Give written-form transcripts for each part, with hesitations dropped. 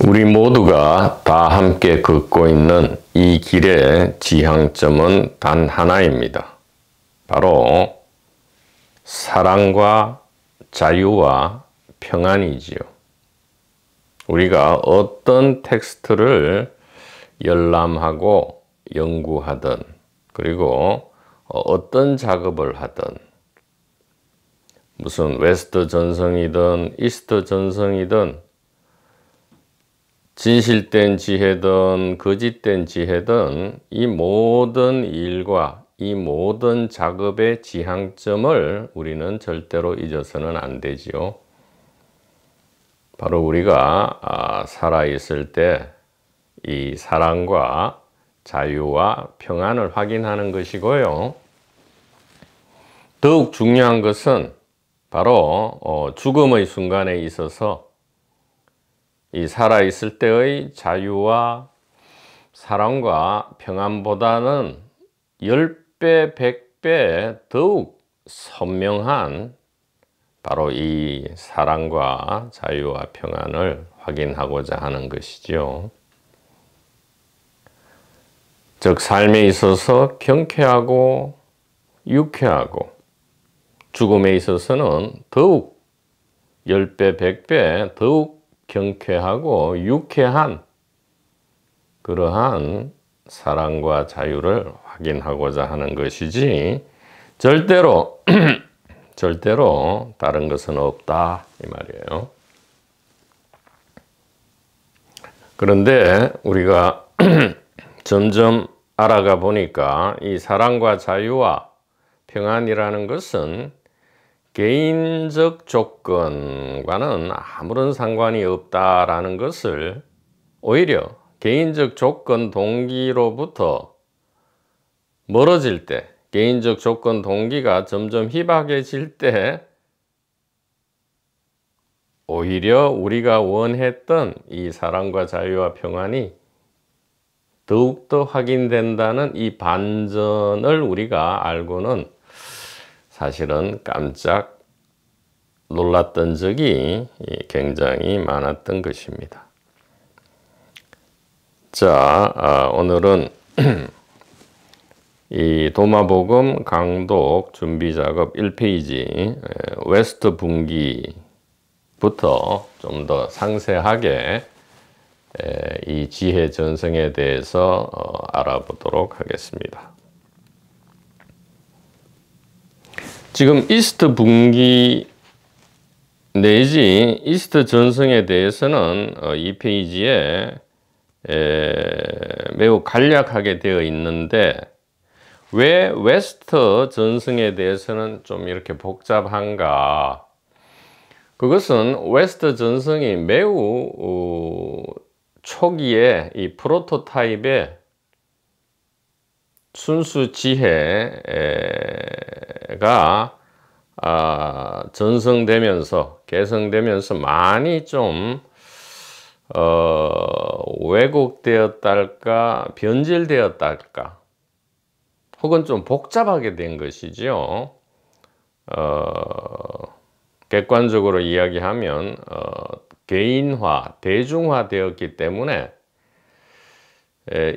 우리 모두가 다 함께 걷고 있는 이 길의 지향점은 단 하나입니다. 바로 사랑과 자유와 평안이지요. 우리가 어떤 텍스트를 열람하고 연구하든, 그리고 어떤 작업을 하든, 무슨 웨스트 전성이든 이스트 전성이든 진실된 지혜든 거짓된 지혜든 이 모든 일과 이 모든 작업의 지향점을 우리는 절대로 잊어서는 안 되지요. 바로 우리가 살아있을 때 이 사랑과 자유와 평안을 확인하는 것이고요. 더욱 중요한 것은 바로 죽음의 순간에 있어서 이 살아있을 때의 자유와 사랑과 평안보다는 10배, 100배 더욱 선명한 바로 이 사랑과 자유와 평안을 확인하고자 하는 것이죠. 즉 삶에 있어서 경쾌하고 유쾌하고 죽음에 있어서는 더욱 10배, 100배 더욱 경쾌하고 유쾌한 그러한 사랑과 자유를 확인하고자 하는 것이지 절대로 다른 것은 없다 이 말이에요. 그런데 우리가 점점 알아가 보니까 이 사랑과 자유와 평안이라는 것은 개인적 조건과는 아무런 상관이 없다라는 것을 오히려 개인적 조건 동기로부터 멀어질 때, 개인적 조건 동기가 점점 희박해질 때 오히려 우리가 원했던 이 사랑과 자유와 평안이 더욱더 확인된다는 이 반전을 우리가 알고는 사실은 깜짝 놀랐던 적이 굉장히 많았던 것입니다. 자, 오늘은 이 도마복음 강독 준비 작업 1페이지 웨스트 분기부터 좀 더 상세하게 이 지혜 전성에 대해서 알아보도록 하겠습니다. 지금 이스트 분기 내지 이스트 전성에 대해서는 이 페이지에 매우 간략하게 되어 있는데 왜 웨스트 전성에 대해서는 좀 이렇게 복잡한가? 그것은 웨스트 전성이 매우 초기에 이 프로토타입의 순수 지혜가 전성되면서 개성되면서 많이 좀 왜곡되었달까 변질되었달까 혹은 좀 복잡하게 된 것이죠. 객관적으로 이야기하면 개인화, 대중화 되었기 때문에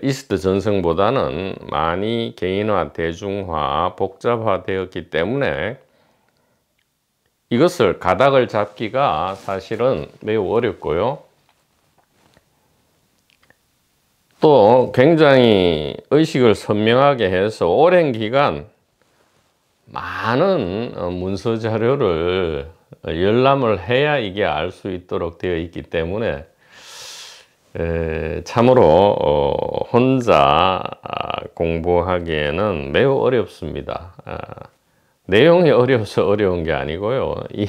이스트 전성보다는 많이 개인화, 대중화, 복잡화 되었기 때문에 이것을 가닥을 잡기가 사실은 매우 어렵고요. 또 굉장히 의식을 선명하게 해서 오랜 기간 많은 문서 자료를 열람을 해야 이게 알 수 있도록 되어 있기 때문에 참으로 혼자 공부하기에는 매우 어렵습니다. 내용이 어려워서 어려운 게 아니고요. 이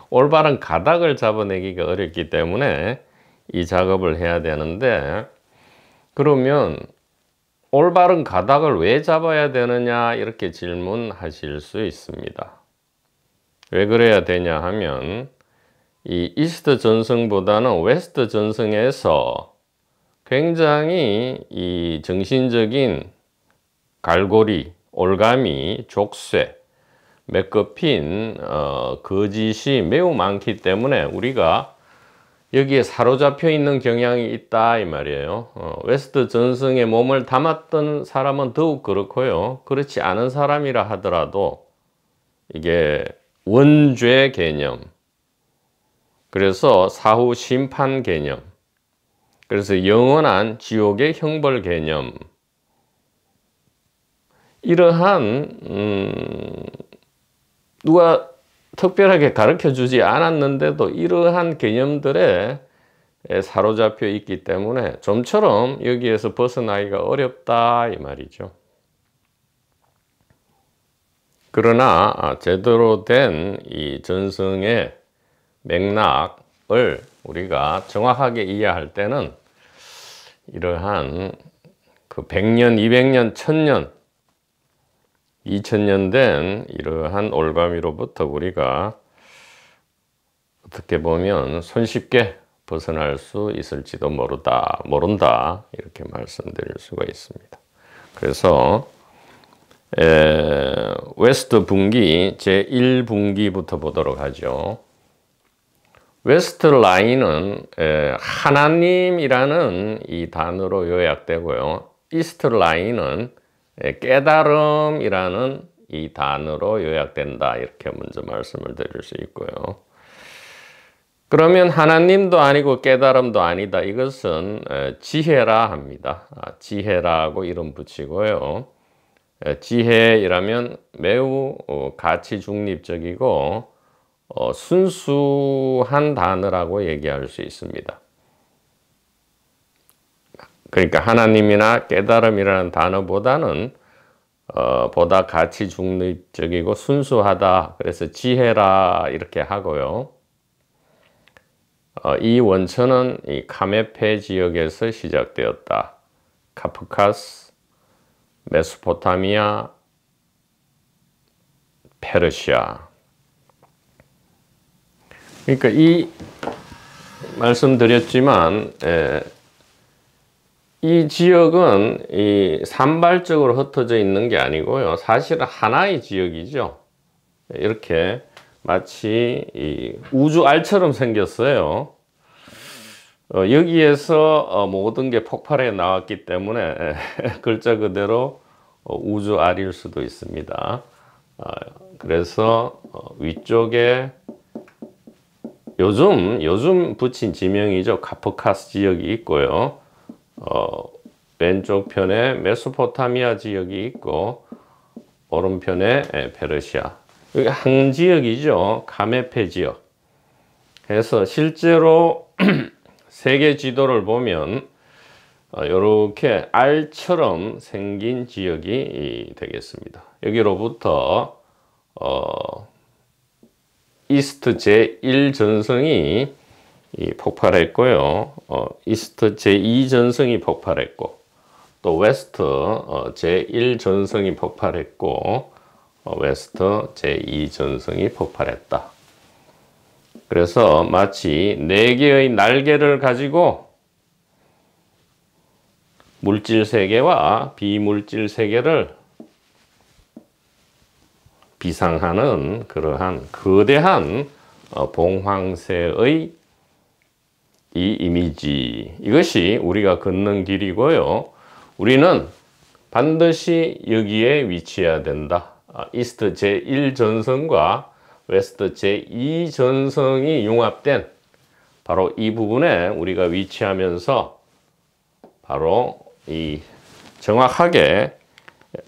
올바른 가닥을 잡아내기가 어렵기 때문에 이 작업을 해야 되는데 그러면 올바른 가닥을 왜 잡아야 되느냐 이렇게 질문하실 수 있습니다. 왜 그래야 되냐 하면 이 이스트 전성보다는 웨스트 전성에서 굉장히 이 정신적인 갈고리, 올가미, 족쇄, 메꿔핀 거짓이 매우 많기 때문에 우리가 여기에 사로잡혀 있는 경향이 있다 이 말이에요. 웨스트 전승에 몸을 담았던 사람은 더욱 그렇고요. 그렇지 않은 사람이라 하더라도 이게 원죄 개념, 그래서 사후 심판 개념, 그래서 영원한 지옥의 형벌 개념, 이러한 누가 특별하게 가르쳐 주지 않았는데도 이러한 개념들에 사로잡혀 있기 때문에 좀처럼 여기에서 벗어나기가 어렵다 이 말이죠. 그러나 제대로 된 이 전승의 맥락을 우리가 정확하게 이해할 때는 이러한 그 100년, 200년, 1000년, 2000년 된 이러한 올가미로부터 우리가 어떻게 보면 손쉽게 벗어날 수 있을지도 모른다 이렇게 말씀드릴 수가 있습니다. 그래서 웨스트 분기 제1분기부터 보도록 하죠. 웨스트 라인은 하나님이라는 이 단어로 요약되고요. 이스트 라인은 깨달음이라는 이 단어로 요약된다 이렇게 먼저 말씀을 드릴 수 있고요. 그러면 하나님도 아니고 깨달음도 아니다. 이것은 지혜라 합니다. 지혜라고 이름 붙이고요. 지혜이라면 매우 가치 중립적이고 순수한 단어라고 얘기할 수 있습니다. 그러니까 하나님이나 깨달음이라는 단어보다는 보다 가치 중립적이고 순수하다. 그래서 지혜라 이렇게 하고요. 이 원천은 이 카메페 지역에서 시작되었다. 카프카스, 메소포타미아, 페르시아. 그러니까 이 말씀드렸지만 이 지역은 이 산발적으로 흩어져 있는 게 아니고요. 사실은 하나의 지역이죠. 이렇게 마치 이 우주알처럼 생겼어요. 여기에서 모든 게 폭발해 나왔기 때문에 글자 그대로 우주알일 수도 있습니다. 그래서 위쪽에 요즘 붙인 지명이죠. 카프카스 지역이 있고요. 왼쪽 편에 메소포타미아 지역이 있고 오른편에 페르시아. 여기 한 지역이죠. 카메페 지역. 그래서 실제로 세계 지도를 보면 이렇게 알처럼 생긴 지역이 되겠습니다. 여기로부터 이스트 제1전성이 폭발했고요. 이스트 제2전성이 폭발했고 또 웨스트 제1전성이 폭발했고 웨스트 제2전성이 폭발했다. 그래서 마치 4개의 날개를 가지고 물질 세계와 비물질 세계를 비상하는 그러한 거대한 봉황새의 이 이미지, 이것이 우리가 걷는 길이고요. 우리는 반드시 여기에 위치해야 된다. 이스트 제1전성과 웨스트 제2전성이 융합된 바로 이 부분에 우리가 위치하면서 바로 이 정확하게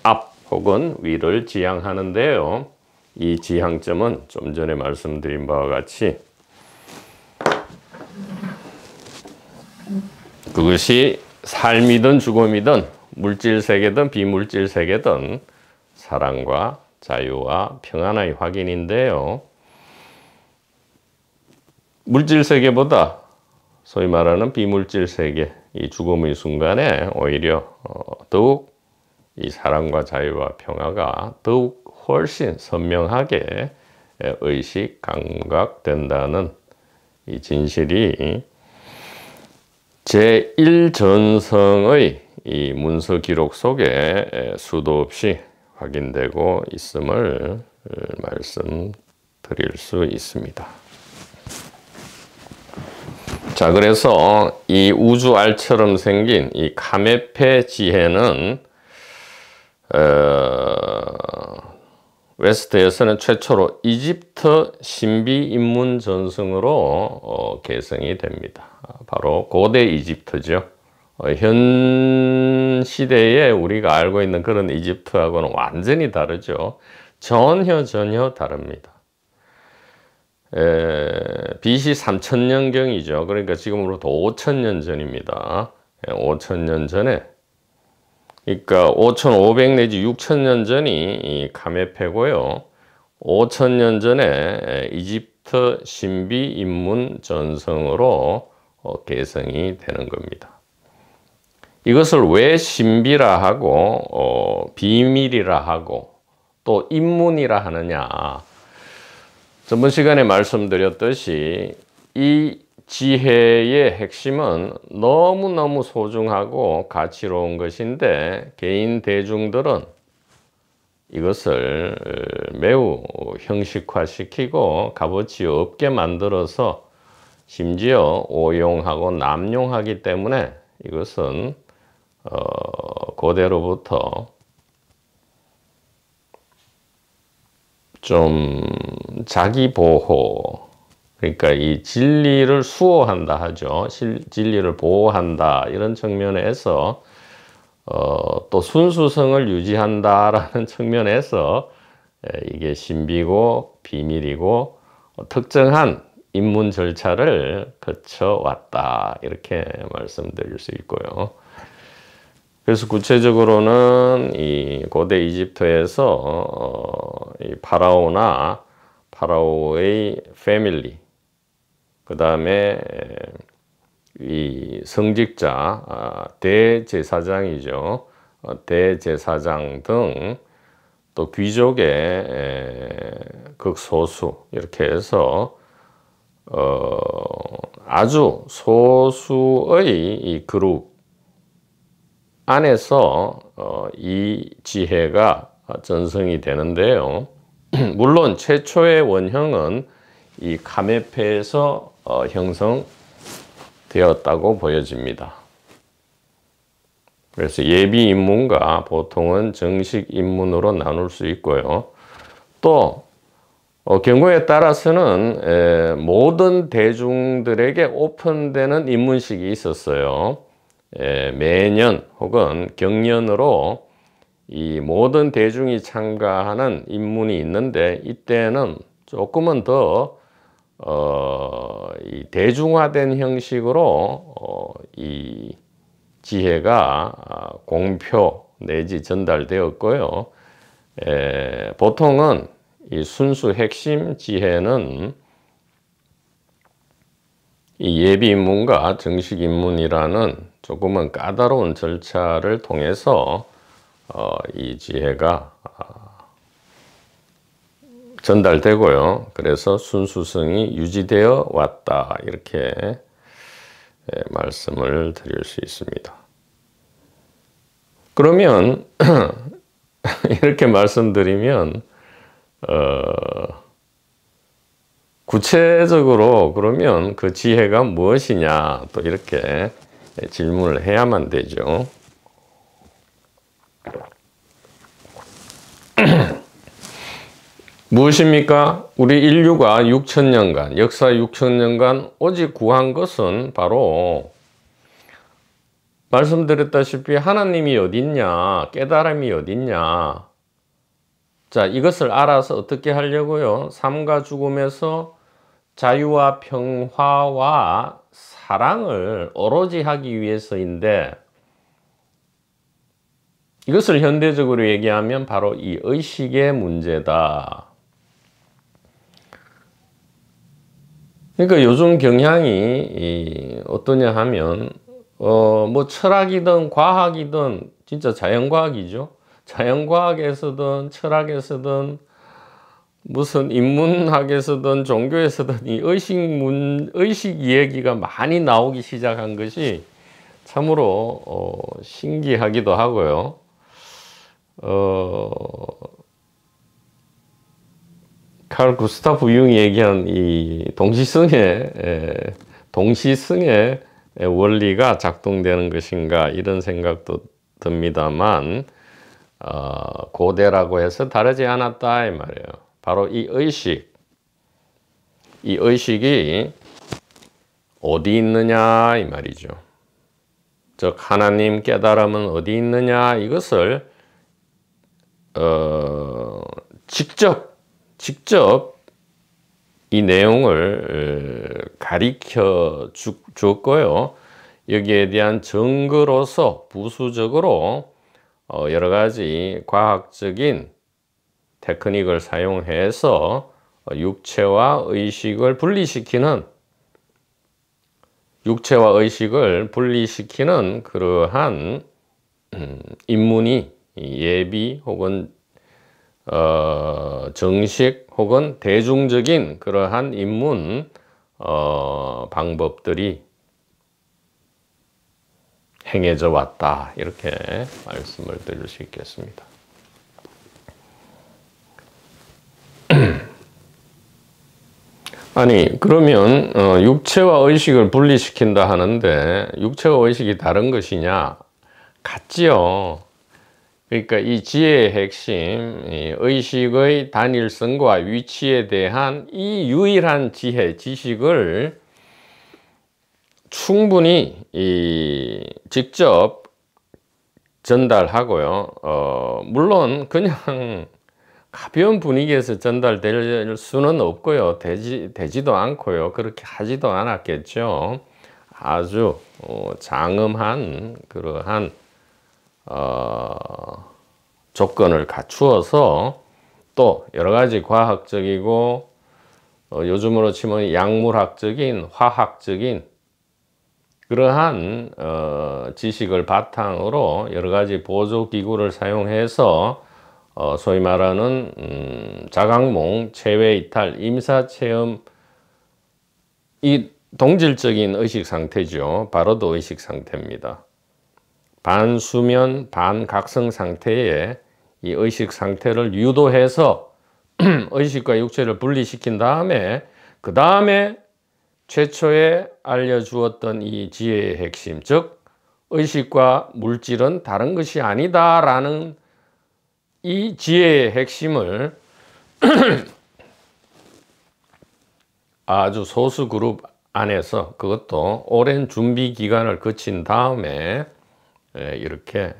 앞 혹은 위를 지향하는데요. 이 지향점은 좀 전에 말씀드린 바와 같이 그것이 삶이든 죽음이든 물질 세계든 비물질 세계든 사랑과 자유와 평안의 확인인데요. 물질 세계보다 소위 말하는 비물질 세계, 이 죽음의 순간에 오히려 더욱 이 사랑과 자유와 평화가 더욱 훨씬 선명하게 의식 감각된다는 이 진실이 제1전성의 이 문서 기록 속에 수도 없이 확인되고 있음을 말씀드릴 수 있습니다. 자, 그래서 이 우주알처럼 생긴 이 카메페 지혜는 웨스트에서는 최초로 이집트 신비 인문 전승으로 개성이 됩니다. 바로 고대 이집트죠. 현 시대에 우리가 알고 있는 그런 이집트하고는 완전히 다르죠. 전혀 다릅니다. BC 3000년경이죠. 그러니까 지금으로부터 5000년 전입니다. 5000년 전에, 그러니까 5500 내지 6000년 전이 이 카메페고요. 5000년 전에 이집트 신비 인문 전성으로 개성이 되는 겁니다. 이것을 왜 신비라 하고 비밀이라 하고 또 인문이라 하느냐. 저번 시간에 말씀드렸듯이 이 지혜의 핵심은 너무너무 소중하고 가치로운 것인데 개인 대중들은 이것을 매우 형식화시키고 값어치 없게 만들어서 심지어 오용하고 남용하기 때문에 이것은 고대로부터 좀 자기 보호, 그러니까 이 진리를 수호한다 하죠. 진리를 보호한다 이런 측면에서 또 순수성을 유지한다라는 측면에서 이게 신비고 비밀이고 특정한 입문 절차를 거쳐왔다 이렇게 말씀드릴 수 있고요. 그래서 구체적으로는 이 고대 이집트에서 이 파라오나 파라오의 패밀리, 그 다음에 이 성직자, 대제사장이죠. 대제사장 등 또 귀족의 극소수 이렇게 해서 아주 소수의 이 그룹 안에서 이 지혜가 전성이 되는데요. 물론 최초의 원형은 이 카메페에서 형성되었다고 보여집니다. 그래서 예비 인문과 보통은 정식 인문으로 나눌 수 있고요. 또 경우에 따라서는 모든 대중들에게 오픈되는 입문식이 있었어요. 매년 혹은 경년으로 이 모든 대중이 참가하는 입문이 있는데 이때는 조금은 더 이 대중화된 형식으로 이 지혜가 공표 내지 전달되었고요. 보통은 이 순수 핵심 지혜는 이 예비 입문과 정식 입문이라는 조금은 까다로운 절차를 통해서 이 지혜가 전달되고요. 그래서 순수성이 유지되어 왔다 이렇게 말씀을 드릴 수 있습니다. 그러면 이렇게 말씀드리면 구체적으로 그러면 그 지혜가 무엇이냐 또 이렇게 질문을 해야만 되죠. 무엇입니까? 우리 인류가 6000년간, 역사 6000년간 오직 구한 것은 바로 말씀드렸다시피 하나님이 어딨냐, 깨달음이 어딨냐. 자, 이것을 알아서 어떻게 하려고요? 삶과 죽음에서 자유와 평화와 사랑을 오로지 하기 위해서인데 이것을 현대적으로 얘기하면 바로 이 의식의 문제다. 그러니까 요즘 경향이 어떠냐 하면 뭐 철학이든 과학이든 진짜 자연과학이죠. 자연과학에서든 철학에서든 무슨 인문학에서든 종교에서든 이 의식 이야기가 많이 나오기 시작한 것이 참으로 신기하기도 하고요. 칼 구스타프 융이 얘기한 이 동시성의 동시승의 원리가 작동되는 것인가 이런 생각도 듭니다만 고대라고 해서 다르지 않았다 이 말이에요. 바로 이 의식이 어디 있느냐 이 말이죠. 즉 하나님 깨달음은 어디 있느냐 이것을 직접 이 내용을 가리켜 주었고요. 여기에 대한 증거로서 부수적으로 여러 가지 과학적인 테크닉을 사용해서 육체와 의식을 분리시키는 그러한 인문이 예비 혹은 정식 혹은 대중적인 그러한 인문 방법들이 행해져 왔다 이렇게 말씀을 드릴 수 있겠습니다. 아니 그러면 육체와 의식을 분리시킨다 하는데 육체와 의식이 다른 것이냐? 같지요. 그러니까 이 지혜의 핵심, 이 의식의 단일성과 위치에 대한 이 유일한 지식을 충분히 직접 전달하고요. 물론 그냥 가벼운 분위기에서 전달될 수는 없고요. 되지도 않고요. 그렇게 하지도 않았겠죠. 아주 장엄한 그러한 조건을 갖추어서 또 여러 가지 과학적이고 요즘으로 치면 약물학적인 화학적인 그러한 지식을 바탕으로 여러 가지 보조기구를 사용해서 소위 말하는 자각몽, 체외이탈, 임사체험 이 동질적인 의식 상태죠. 바로도 의식 상태입니다. 반수면, 반각성 상태에 이 의식 상태를 유도해서 의식과 육체를 분리시킨 다음에 그 다음에 최초에 알려주었던 이 지혜의 핵심, 즉 의식과 물질은 다른 것이 아니다라는 이 지혜의 핵심을 아주 소수 그룹 안에서 그것도 오랜 준비 기간을 거친 다음에 이렇게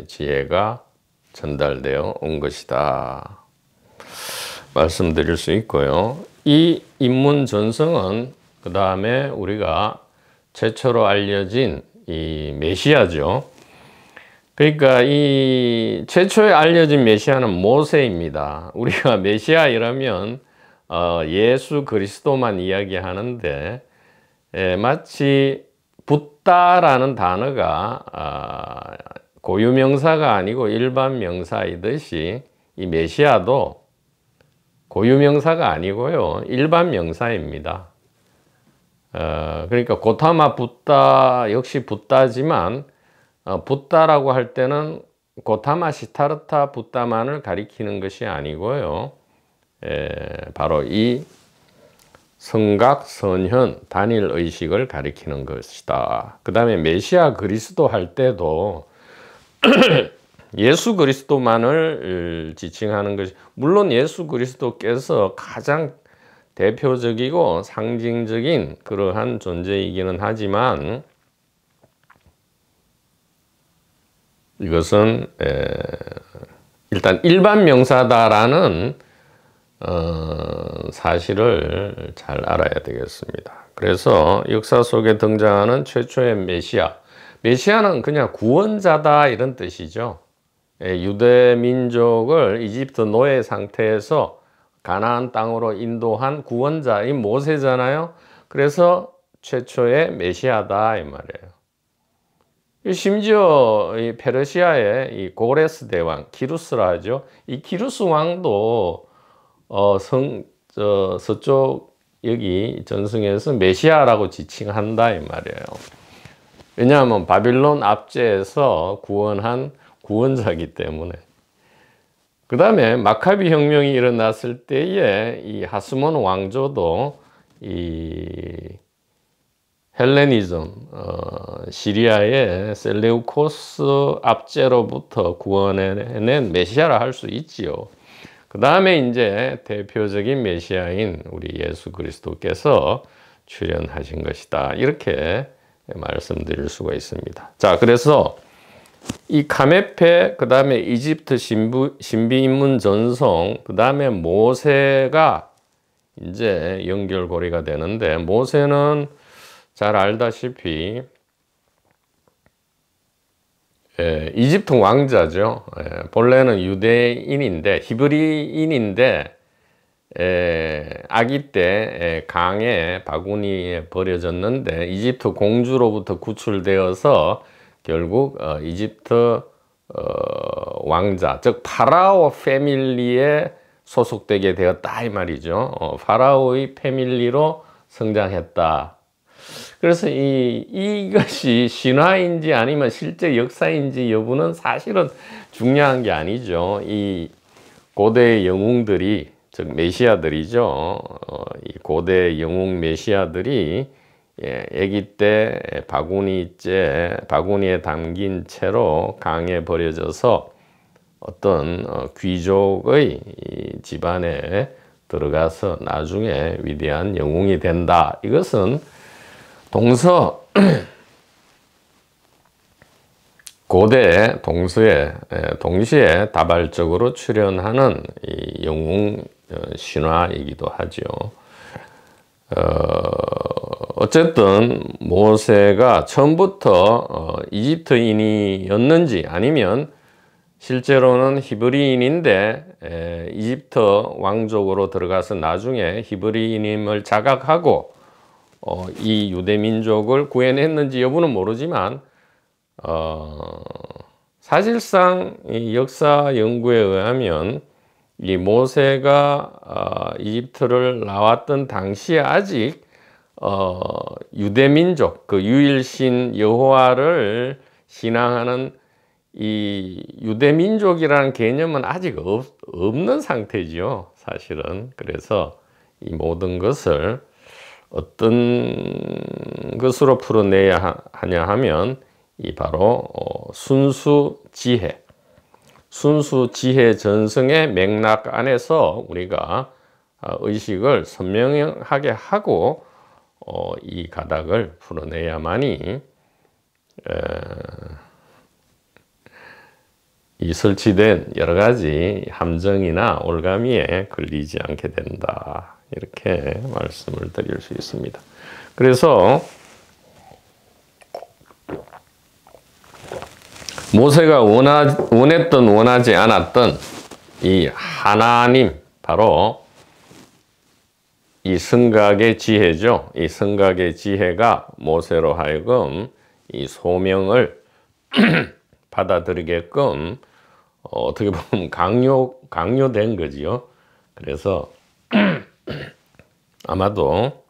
지혜가 전달되어 온 것이다 말씀드릴 수 있고요. 이 인문 전성은 그 다음에 우리가 최초로 알려진 이 메시아죠. 그러니까 이 최초에 알려진 메시아는 모세입니다. 우리가 메시아 이러면 예수 그리스도만 이야기하는데 마치 붓다라는 단어가 고유명사가 아니고 일반 명사이듯이 이 메시아도 고유명사가 아니고요 일반 명사입니다. 그러니까 고타마 붓다 역시 붓다지만 붓다라고 할 때는 고타마 시타르타 붓다만을 가리키는 것이 아니고요 바로 이 성각, 선현, 단일 의식을 가리키는 것이다. 그 다음에 메시아 그리스도 할 때도 예수 그리스도만을 지칭하는 것이, 물론 예수 그리스도께서 가장 대표적이고 상징적인 그러한 존재이기는 하지만 이것은 일단 일반 명사다라는 사실을 잘 알아야 되겠습니다. 그래서 역사 속에 등장하는 최초의 메시아는 그냥 구원자다 이런 뜻이죠. 유대 민족을 이집트 노예 상태에서 가나안 땅으로 인도한 구원자, 이 모세잖아요. 그래서 최초의 메시아다 이 말이에요. 심지어 이 페르시아의 이 고레스 대왕, 키루스라 하죠. 이 키루스 왕도 서쪽 여기 전승에서 메시아라고 지칭한다 이 말이에요. 왜냐하면 바빌론 압제에서 구원한 구원자이기 때문에. 그 다음에 마카비 혁명이 일어났을 때에 이 하스몬 왕조도 이 헬레니즘, 시리아의 셀레우코스 압제로부터 구원해낸 메시아라 할 수 있지요. 그 다음에 이제 대표적인 메시아인 우리 예수 그리스도께서 출현하신 것이다. 이렇게 말씀드릴 수가 있습니다. 자, 그래서 이 카메페, 그 다음에 이집트 신비 인문 전송, 그 다음에 모세가 이제 연결고리가 되는데, 모세는 잘 알다시피 이집트 왕자죠. 본래는 유대인인데 히브리인인데 아기 때 강에 바구니에 버려졌는데 이집트 공주로부터 구출되어서 결국 이집트 왕자, 즉 파라오 패밀리에 소속되게 되었다 이 말이죠. 파라오의 패밀리로 성장했다. 그래서 이것이 신화인지 아니면 실제 역사인지 여부는 사실은 중요한 게 아니죠. 이 고대 영웅들이, 즉 메시아들이죠. 이 고대 영웅 메시아들이 아기 때 바구니에 담긴 채로 강에 버려져서 어떤 귀족의 집안에 들어가서 나중에 위대한 영웅이 된다. 이것은 고대 동시에 다발적으로 출현하는 이 영웅 신화이기도 하죠. 어쨌든 모세가 처음부터 이집트인이었는지 아니면 실제로는 히브리인인데 이집트 왕족으로 들어가서 나중에 히브리인임을 자각하고 이 유대 민족을 구해냈는지 여부는 모르지만 사실상 이 역사 연구에 의하면 이 모세가 이집트를 나왔던 당시에 아직 유대 민족, 그 유일신 여호와를 신앙하는 이 유대 민족이라는 개념은 아직 없는 상태죠, 사실은. 그래서 이 모든 것을 어떤 것으로 풀어내야 하냐 하면 이 바로 순수 지혜 전승의 맥락 안에서 우리가 의식을 선명하게 하고 이 가닥을 풀어내야만이 이 설치된 여러 가지 함정이나 올가미에 걸리지 않게 된다. 이렇게 말씀을 드릴 수 있습니다. 그래서 모세가 원했던 원하지 않았던 이 하나님, 바로 이 성각의 지혜죠. 이 성각의 지혜가 모세로 하여금 이 소명을 받아들이게끔 어떻게 보면 강요된 거지요. 그래서 아마도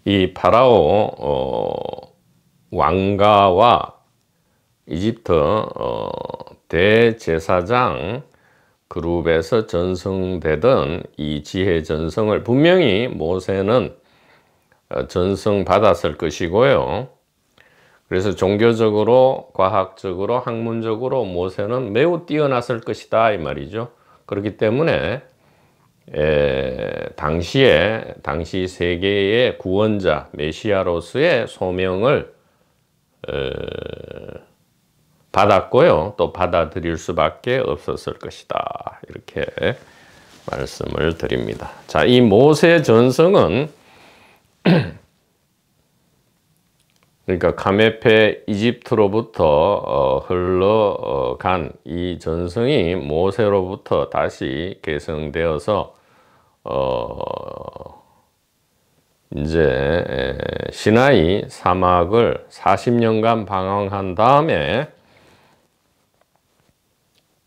이 파라오 왕가와 이집트 대제사장 그룹에서 전승되던 이 지혜 전승을 분명히 모세는 전승받았을 것이고요. 그래서 종교적으로, 과학적으로, 학문적으로 모세는 매우 뛰어났을 것이다 이 말이죠. 그렇기 때문에 당시 세계의 구원자 메시아로서의 소명을 받았고요. 또 받아들일 수밖에 없었을 것이다. 이렇게 말씀을 드립니다. 자, 이 모세 전승은 그러니까 카메페 이집트로부터 흘러간 이 전승이 모세로부터 다시 계승되어서 이제 시나이 사막을 40년간 방황한 다음에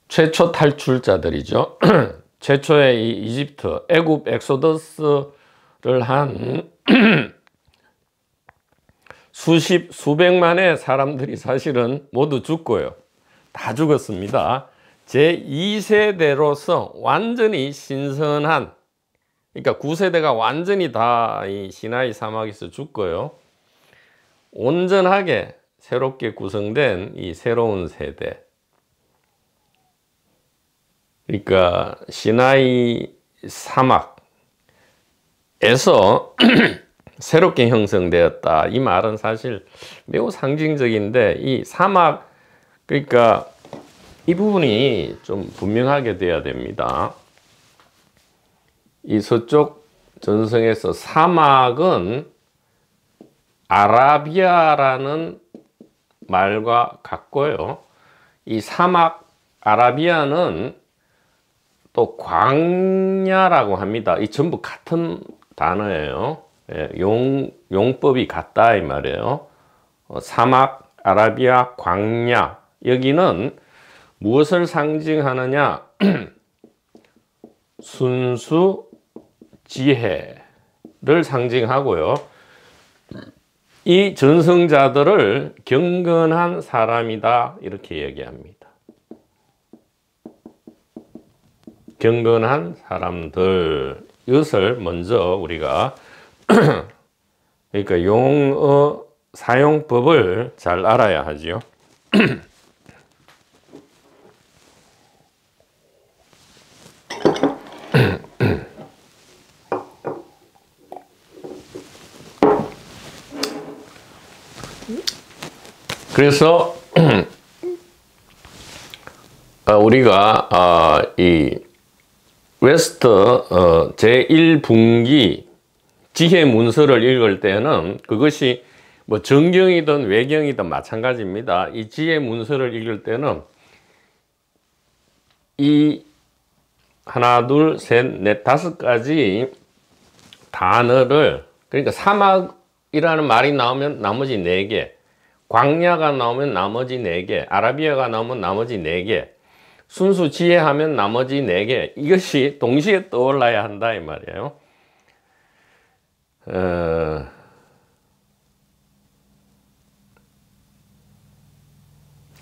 최초 탈출자들이죠. 최초의 이 이집트 애굽 엑소더스를 한 수백만의 사람들이 사실은 모두 죽고요. 다 죽었습니다. 제2세대로서 완전히 신선한, 그러니까 9세대가 완전히 다 이 시나이 사막에서 죽고요. 온전하게 새롭게 구성된 이 새로운 세대. 그러니까 시나이 사막에서 새롭게 형성되었다. 이 말은 사실 매우 상징적인데 이 사막, 그러니까 이 부분이 좀 분명하게 돼야 됩니다. 이 서쪽 전성에서 사막은 아라비아라는 말과 같고요. 이 사막 아라비아는 또 광야라고 합니다. 이 전부 같은 단어예요. 예, 용법이 같다 이 말이에요. 사막, 아라비아, 광야. 여기는 무엇을 상징하느냐? 순수, 지혜를 상징하고요. 이 전성자들을 경건한 사람이다 이렇게 얘기합니다. 경건한 사람들, 이것을 먼저 우리가 그러니까 용어 사용법을 잘 알아야 하지요. 그래서 우리가 이 웨스트 제1분기 지혜 문서를 읽을 때는 그것이 뭐 정경이든 외경이든 마찬가지입니다. 이 지혜 문서를 읽을 때는 이 하나, 둘, 셋, 넷, 다섯 가지 단어를, 그러니까 사막이라는 말이 나오면 나머지 네 개, 광야가 나오면 나머지 네 개, 아라비아가 나오면 나머지 네 개, 순수 지혜하면 나머지 네 개, 이것이 동시에 떠올라야 한다 이 말이에요.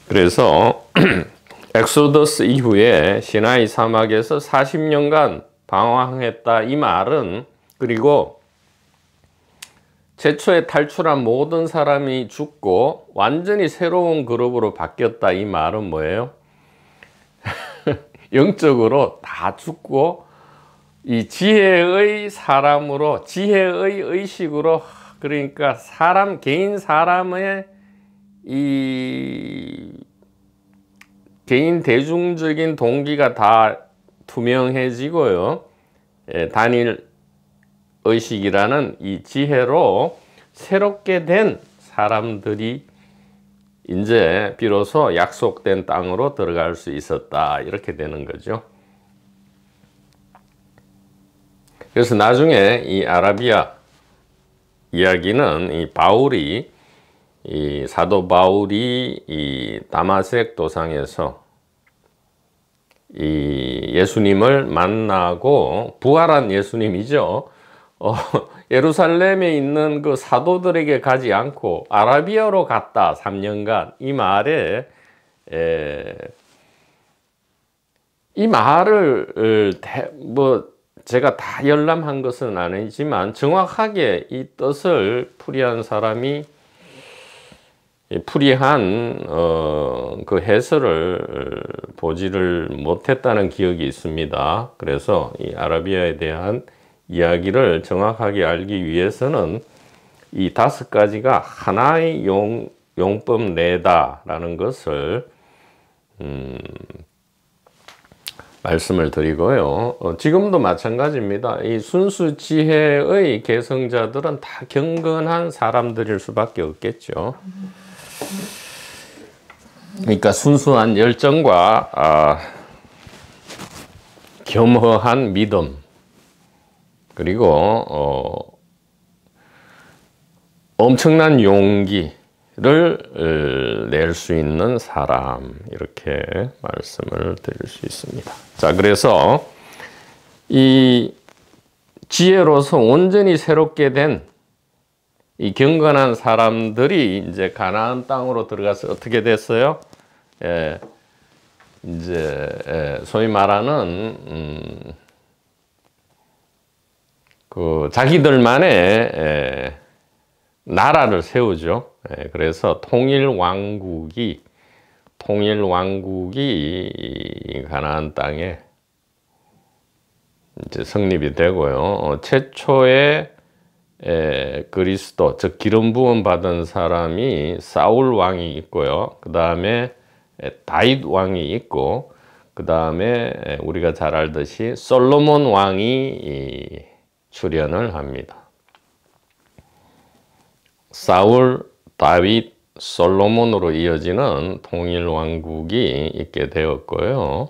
그래서 엑소더스 이후에 시나이 사막에서 40년간 방황했다 이 말은, 그리고 최초에 탈출한 모든 사람이 죽고 완전히 새로운 그룹으로 바뀌었다 이 말은 뭐예요? 영적으로 다 죽고 이 지혜의 사람으로, 지혜의 의식으로, 그러니까 사람, 개인 사람의 이 개인 대중적인 동기가 다 투명해지고요. 단일 의식이라는 이 지혜로 새롭게 된 사람들이 이제 비로소 약속된 땅으로 들어갈 수 있었다 이렇게 되는 거죠. 그래서 나중에 이 아라비아 이야기는 이 바울이, 이 사도 바울이 이 다마색 도상에서 이 예수님을 만나고, 부활한 예수님이죠. 예루살렘에 있는 그 사도들에게 가지 않고 아라비아로 갔다 3년간, 이 말에 이 말을 뭐 제가 다 열람한 것은 아니지만 정확하게 이 뜻을 풀이한 사람이 풀이한 그 해설을 보지를 못했다는 기억이 있습니다. 그래서 이 아라비아에 대한 이야기를 정확하게 알기 위해서는 이 5가지가 하나의 용법 내다라는 것을 말씀을 드리고요. 지금도 마찬가지입니다. 이 순수 지혜의 개성자들은 다 경건한 사람들일 수밖에 없겠죠. 그러니까 순수한 열정과 겸허한 믿음, 그리고 엄청난 용기를 낼 수 있는 사람, 이렇게 말씀을 드릴 수 있습니다. 자, 그래서 이 지혜로서 온전히 새롭게 된 이 경건한 사람들이 이제 가나안 땅으로 들어가서 어떻게 됐어요? 이제 소위 말하는 그 자기들만의 나라를 세우죠. 그래서 통일왕국이 가나안 땅에 이제 성립이 되고요. 최초의 그리스도, 즉 기름 부음 받은 사람이 사울 왕이 있고요. 그 다음에 다윗 왕이 있고, 그 다음에 우리가 잘 알듯이 솔로몬 왕이 출현을 합니다. 사울, 다윗, 솔로몬으로 이어지는 통일왕국이 있게 되었고요.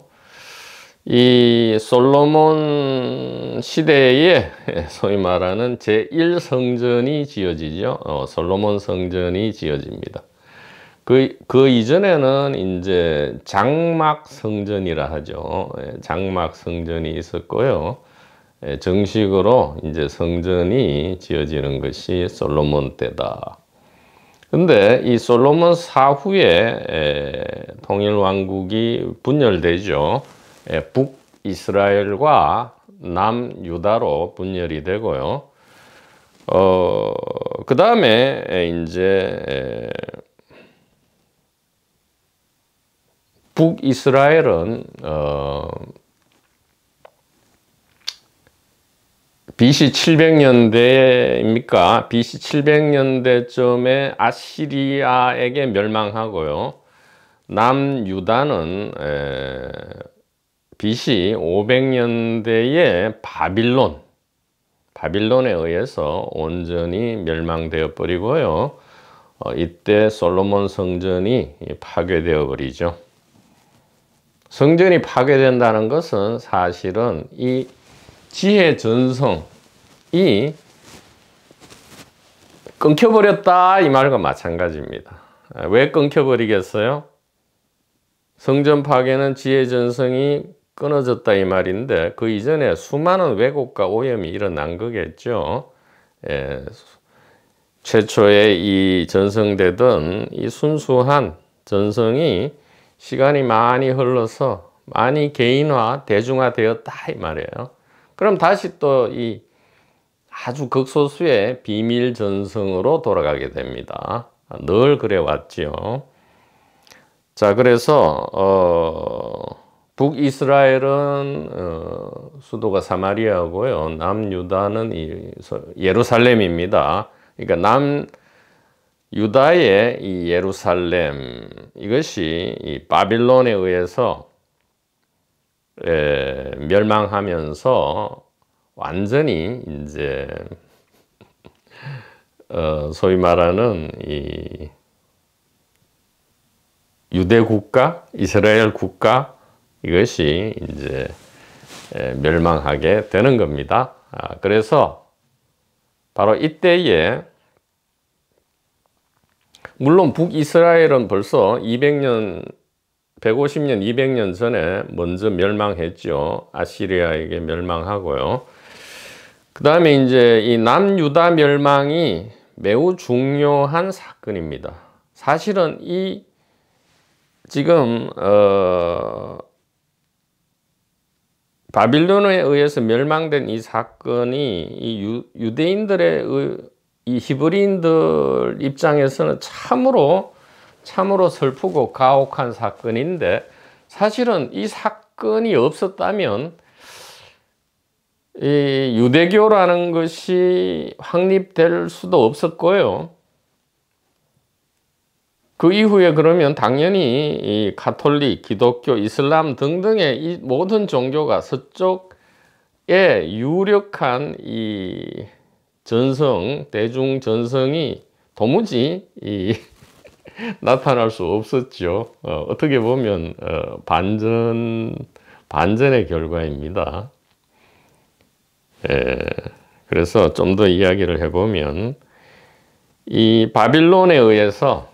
이 솔로몬 시대에 소위 말하는 제1성전이 지어지죠. 솔로몬 성전이 지어집니다. 그 이전에는 이제 장막 성전이라 하죠. 장막 성전이 있었고요. 정식으로 이제 성전이 지어지는 것이 솔로몬 때다. 근데 이 솔로몬 사후에 통일왕국이 분열되죠. 북이스라엘과 남유다로 분열이 되고요. 그 다음에 이제 북이스라엘은 BC 700년대입니까? BC 700년대쯤에 아시리아에게 멸망하고요. 남유다는 BC 500년대에 바빌론에 의해서 온전히 멸망되어 버리고요. 이때 솔로몬 성전이 파괴되어 버리죠. 성전이 파괴된다는 것은 사실은 이 지혜 전성이 끊겨버렸다 이 말과 마찬가지입니다. 왜 끊겨버리겠어요? 성전 파괴는 지혜 전성이 끊어졌다 이 말인데, 그 이전에 수많은 왜곡과 오염이 일어난 거겠죠. 최초에 이 전성되던 이 순수한 전성이 시간이 많이 흘러서 많이 개인화, 대중화되었다 이 말이에요. 그럼 다시 또 이 아주 극소수의 비밀 전성으로 돌아가게 됩니다. 늘 그래 왔지요. 자, 그래서 북이스라엘은 수도가 사마리아고요. 남유다는 예루살렘입니다. 그러니까 남유다의 이 예루살렘, 이것이 이 바빌론에 의해서 멸망하면서 완전히 이제 소위 말하는 이 유대 국가, 이스라엘 국가, 이것이 이제 멸망하게 되는 겁니다. 그래서 바로 이때에, 물론 북이스라엘은 벌써 200년, 150년, 200년 전에 먼저 멸망했죠. 아시리아에게 멸망하고요. 그 다음에 이제 이 남유다 멸망이 매우 중요한 사건입니다. 사실은 이 지금 바빌론에 의해서 멸망된 이 사건이 이 유대인들의 이 히브리인들 입장에서는 참으로 슬프고 가혹한 사건인데, 사실은 이 사건이 없었다면 이 유대교라는 것이 확립될 수도 없었고요. 그 이후에 그러면 당연히 이 가톨릭, 기독교, 이슬람 등등의 이 모든 종교가 서쪽에 유력한 이 전성, 대중 전성이 도무지 나타날 수 없었죠. 어떻게 보면 반전의 결과입니다. 그래서 좀 더 이야기를 해보면, 이 바빌론에 의해서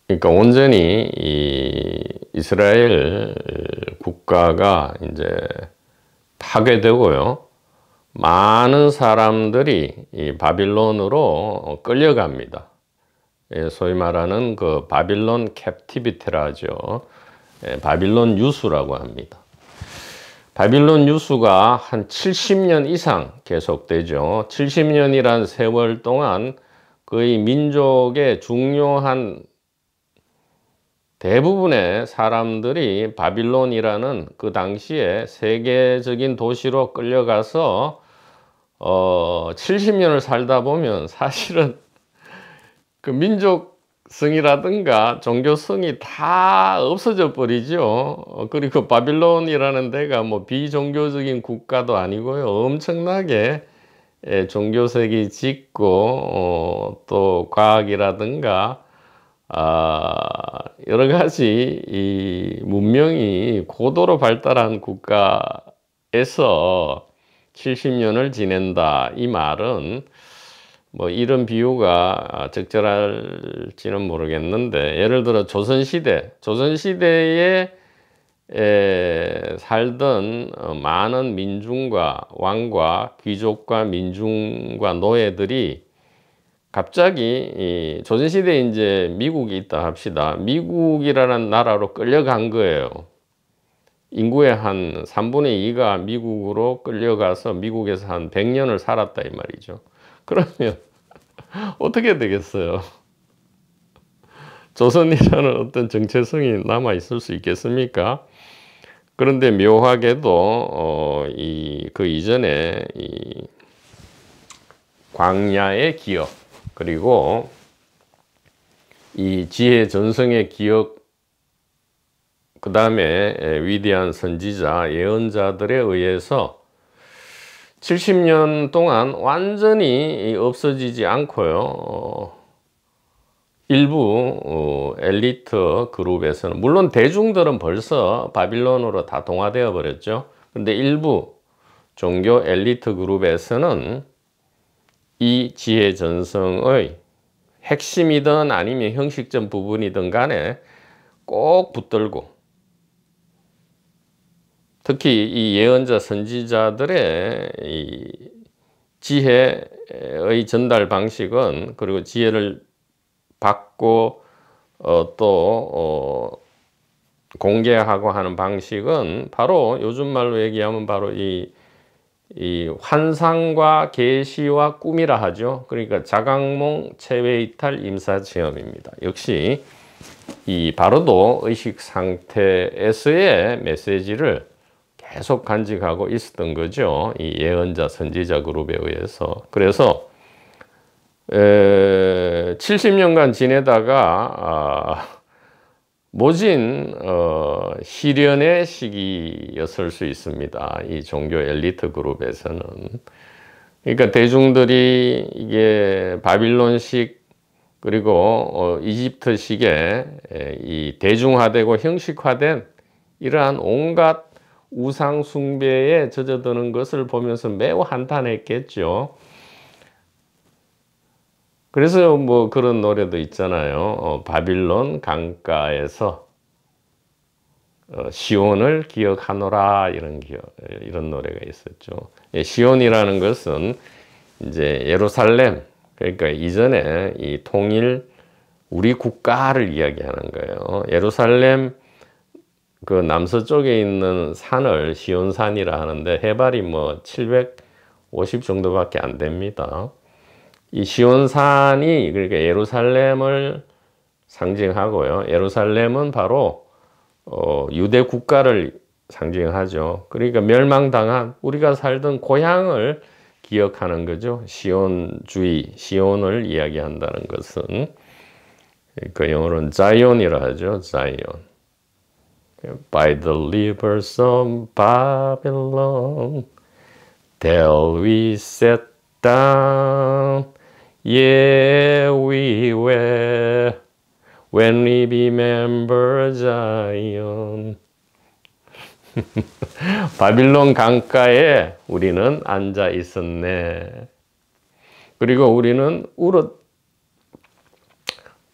그러니까 온전히 이 이스라엘 국가가 이제 파괴되고요. 많은 사람들이 이 바빌론으로 끌려갑니다. 소위 말하는 그 바빌론 캡티비티라 하죠. 바빌론 유수라고 합니다. 바빌론 유수가 한 70년 이상 계속되죠. 70년이란 세월 동안 거의 민족의 중요한 대부분의 사람들이 바빌론이라는 그 당시에 세계적인 도시로 끌려가서 70년을 살다 보면 사실은 그 민족성이라든가 종교성이 다 없어져 버리죠. 그리고 바빌론이라는 데가 뭐 비종교적인 국가도 아니고요. 엄청나게 종교색이 짙고 또 과학이라든가 여러 가지 이 문명이 고도로 발달한 국가에서 70년을 지낸다. 이 말은 뭐 이런 비유가 적절할지는 모르겠는데, 예를 들어 조선시대에 살던 많은 민중과 왕과 귀족과 민중과 노예들이 갑자기 조선시대에 이제 미국이 있다 합시다. 미국이라는 나라로 끌려간 거예요. 인구의 한 3분의 2가 미국으로 끌려가서 미국에서 한 100년을 살았다 이 말이죠. 그러면 어떻게 되겠어요? 조선이라는 어떤 정체성이 남아 있을 수 있겠습니까? 그런데 묘하게도 그 이전에 이 광야의 기억, 그리고 이 지혜 전성의 기억, 그 다음에 위대한 선지자, 예언자들에 의해서 70년 동안 완전히 없어지지 않고요. 일부 엘리트 그룹에서는, 물론 대중들은 벌써 바빌론으로 다 동화되어 버렸죠. 그런데 일부 종교 엘리트 그룹에서는 이 지혜 전성의 핵심이든 아니면 형식적 부분이든 간에 꼭 붙들고, 특히 이 예언자 선지자들의 이 지혜의 전달 방식은, 그리고 지혜를 받고 또 공개하고 하는 방식은 바로 요즘 말로 얘기하면 바로 이 환상과 계시와 꿈이라 하죠. 그러니까 자각몽, 체외이탈, 임사체험입니다. 역시 이 바로도 의식 상태에서의 메시지를 계속 간직하고 있었던 거죠. 이 예언자 선지자 그룹에 의해서. 그래서 70년간 지내다가 모진 시련의 시기였을 수 있습니다. 이 종교 엘리트 그룹에서는. 그러니까 대중들이 이게 바빌론식 그리고 이집트식의 이 대중화되고 형식화된 이러한 온갖 우상 숭배에 젖어드는 것을 보면서 매우 한탄했겠죠. 그래서 뭐 그런 노래도 있잖아요. 바빌론 강가에서 시온을 기억하노라, 이런 노래가 있었죠. 시온이라는 것은 이제 예루살렘, 그러니까 이전에 이 통일 우리 국가를 이야기하는 거예요. 예루살렘 그 남서쪽에 있는 산을 시온산이라 하는데 해발이 뭐 750 정도밖에 안 됩니다. 이 시온산이 그러니까 예루살렘을 상징하고요. 예루살렘은 바로 유대 국가를 상징하죠. 그러니까 멸망당한 우리가 살던 고향을 기억하는 거죠. 시온주의, 시온을 이야기한다는 것은 그 영어로는 자이온이라 하죠. 자이온. By the rivers of Babylon, there we sat down. Yeah, we were, when we remember Zion. 바빌론 강가에 우리는 앉아 있었네. 그리고 우리는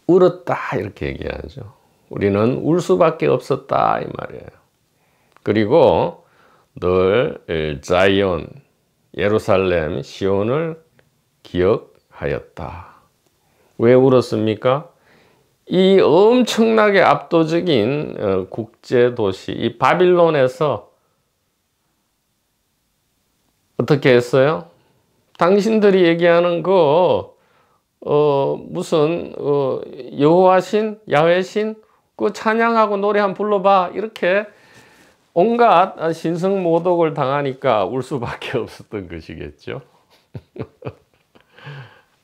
울었다 이렇게 얘기하죠. 우리는 울 수밖에 없었다 이 말이에요. 그리고 늘 자이온, 예루살렘, 시온을 기억하였다. 왜 울었습니까? 이 엄청나게 압도적인 국제도시, 이 바빌론에서 어떻게 했어요? 당신들이 얘기하는 무슨 여호와신, 야훼신 그 찬양하고 노래 한번 불러봐, 이렇게 온갖 신성모독을 당하니까 울 수밖에 없었던 것이겠죠.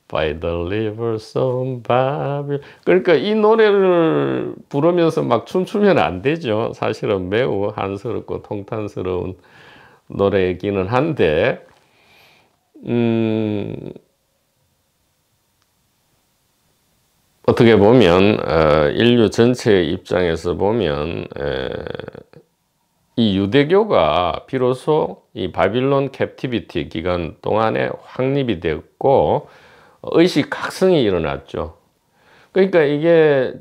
By the rivers of Babylon. 그러니까 이 노래를 부르면서 막 춤추면 안 되죠. 사실은 매우 한스럽고 통탄스러운 노래이기는 한데, 어떻게 보면 인류 전체의 입장에서 보면 이 유대교가 비로소 이 바빌론 캡티비티 기간 동안에 확립이 되었고 의식각성이 일어났죠. 그러니까 이게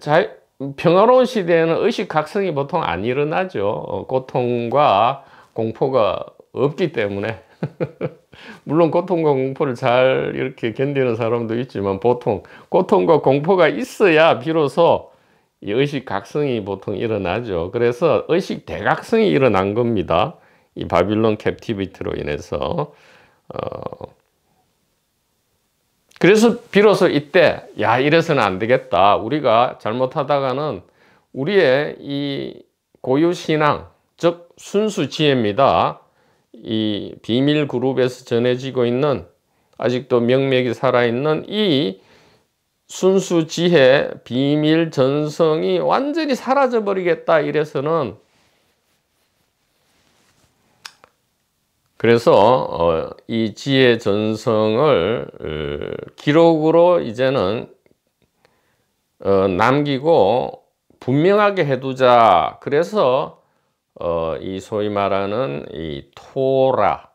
평화로운 시대에는 의식각성이 보통 안 일어나죠. 고통과 공포가 없기 때문에. 물론 고통과 공포를 잘 이렇게 견디는 사람도 있지만 보통 고통과 공포가 있어야 비로소 이 의식각성이 보통 일어나죠. 그래서 의식대각성이 일어난 겁니다. 이 바빌론 캡티비티로 인해서. 그래서 비로소 이때 이래서는 안 되겠다. 우리가 잘못하다가는 우리의 이 고유신앙, 즉 순수지혜입니다. 이 비밀 그룹에서 전해지고 있는, 아직도 명맥이 살아있는 이 순수지혜 비밀 전성이 완전히 사라져 버리겠다, 이래서는. 그래서 이 지혜 전성을 기록으로 이제는 남기고 분명하게 해두자. 그래서 이 소위 말하는 이 토라,